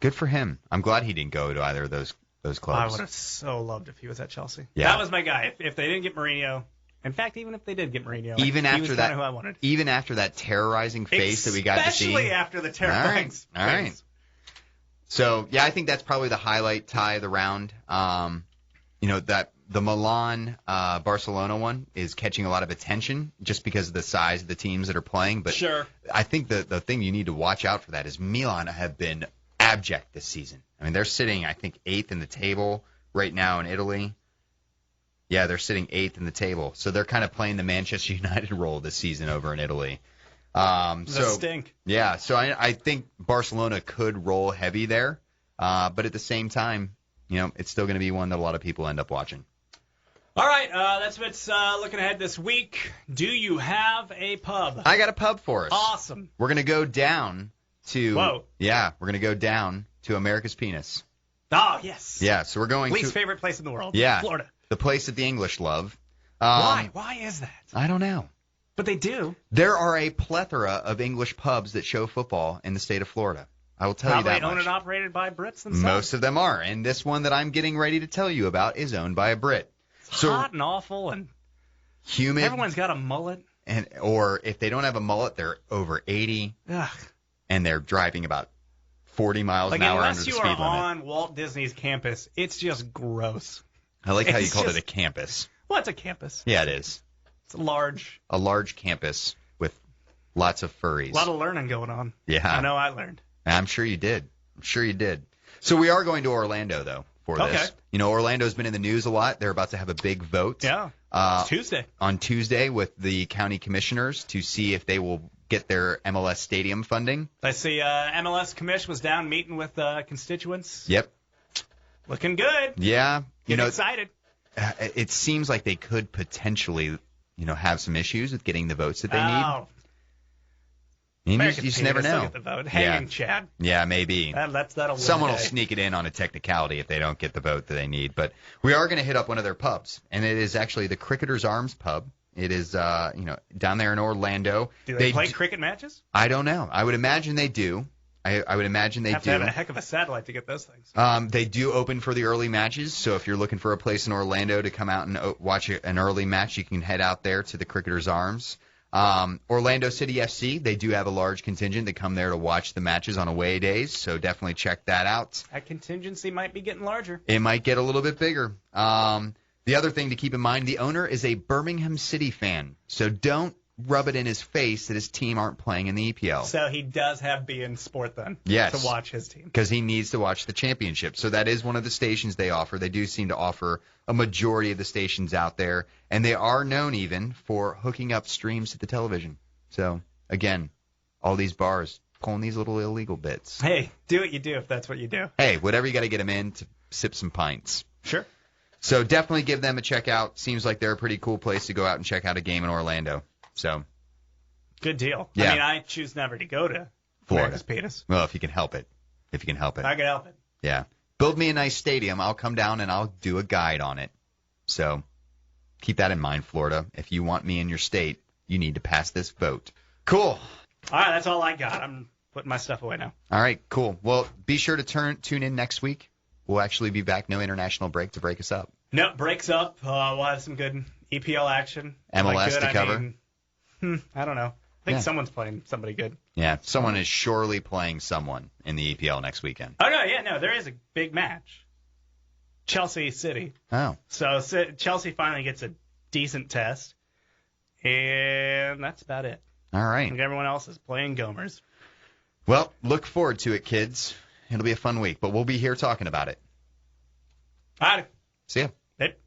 Good for him. I'm glad he didn't go to either of those clubs.
I would have so loved if he was at Chelsea.
Yeah.
That was my guy. If they didn't get Mourinho, in fact, even if they did get Mourinho,
he
was kind of who I wanted.
Even after that terrorizing face that we got to see.
Especially after the terrorizing face.
All right. So, yeah, I think that's probably the highlight tie of the round. That the Milan Barcelona one is catching a lot of attention just because of the size of the teams that are playing. But
sure.
I think the thing you need to watch out for that is Milan have been abject this season. I mean, they're sitting, I think, 8th in the table right now in Italy. Yeah, they're sitting 8th in the table. So they're kind of playing the Manchester United role this season over in Italy.
Stink.
Yeah, so I think Barcelona could roll heavy there. But at the same time, it's still going to be one that a lot of people end up watching.
All right, that's what's looking ahead this week. Do you have a pub?
I got a pub for us.
Awesome.
We're going to go down to...
Whoa.
Yeah, we're going to go down to America's Penis.
Oh, yes.
Yeah, so we're going
Least favorite place in the world.
Yeah.
Florida.
The place that the English love.
Why? Why is that?
I don't know.
But they do.
There are a plethora of English pubs that show football in the state of Florida. I will tell you that much.
Probably owned and operated by Brits themselves.
Most of them are, and this one that I'm getting ready to tell you about is owned by a Brit.
It's hot and awful and
humid.
Everyone's got a mullet.
Or if they don't have a mullet, they're over 80,
Ugh.
and they're driving about 40 miles an hour under the speed limit.
Unless you are on Walt Disney's campus, it's just gross.
I like how you called it a campus.
Well, it's a campus.
Yeah, it is.
It's a large
campus with lots of furries.
A lot of learning going on.
Yeah.
I know I learned.
I'm sure you did. So we are going to Orlando, though, for this. Orlando's been in the news a lot. They're about to have a big vote.
Yeah. It's Tuesday.
On Tuesday with the county commissioners to see if they will get their MLS stadium funding.
I see MLS commission was down meeting with constituents.
Yep.
Looking good.
Yeah.
Getting excited.
It seems like they could potentially, have some issues with getting the votes that they need. You just never know.
Get the vote. Hanging Chad.
Yeah, maybe.
That'll
Someone will sneak it in on a technicality if they don't get the vote that they need. But we are going to hit up one of their pubs, and it is actually the Cricketers Arms Pub. It is, down there in Orlando.
Do they play cricket matches?
I don't know. I would imagine they do. I would imagine they do.
Have to have a heck of a satellite to get those things.
They do open for the early matches, so if you're looking for a place in Orlando to come out and watch an early match, you can head out there to the Cricketers Arms. Orlando City FC, they do have a large contingent that come there to watch the matches on away days, so definitely check that out.
That contingency might be getting larger.
It might get a little bit bigger. The other thing to keep in mind, the owner is a Birmingham City fan, so don't rub it in his face that his team aren't playing in the EPL.
So he does have beIN Sport then
yes,
to watch his team.
Because he needs to watch the championship. So that is one of the stations they offer. They do seem to offer a majority of the stations out there, and they are known even for hooking up streams to the television. So, again, all these bars pulling these little illegal bits.
Hey, do what you do if that's what you do.
Hey, whatever you got to get them in to sip some pints.
Sure.
So definitely give them a check out. Seems like they're a pretty cool place to go out and check out a game in Orlando. So,
good deal.
Yeah.
I mean, I choose never to go to
Florida.
Penis.
Well, if you can help it.
I can help it.
Yeah. Build me a nice stadium. I'll come down and I'll do a guide on it. So keep that in mind, Florida. If you want me in your state, you need to pass this vote. Cool.
All right, that's all I got. I'm putting my stuff away now.
All right, cool. Well, be sure to tune in next week. We'll actually be back. No international break to break us up.
No, breaks up. We'll have some good EPL action.
MLS to cover.
I don't know. I think someone's playing somebody good.
Yeah, someone is surely playing someone in the EPL next weekend.
Oh, no, there is a big match. Chelsea City.
Oh.
So Chelsea finally gets a decent test, and that's about it.
All right.
I think everyone else is playing Gomers.
Well, look forward to it, kids. It'll be a fun week, but we'll be here talking about it.
All right.
See ya.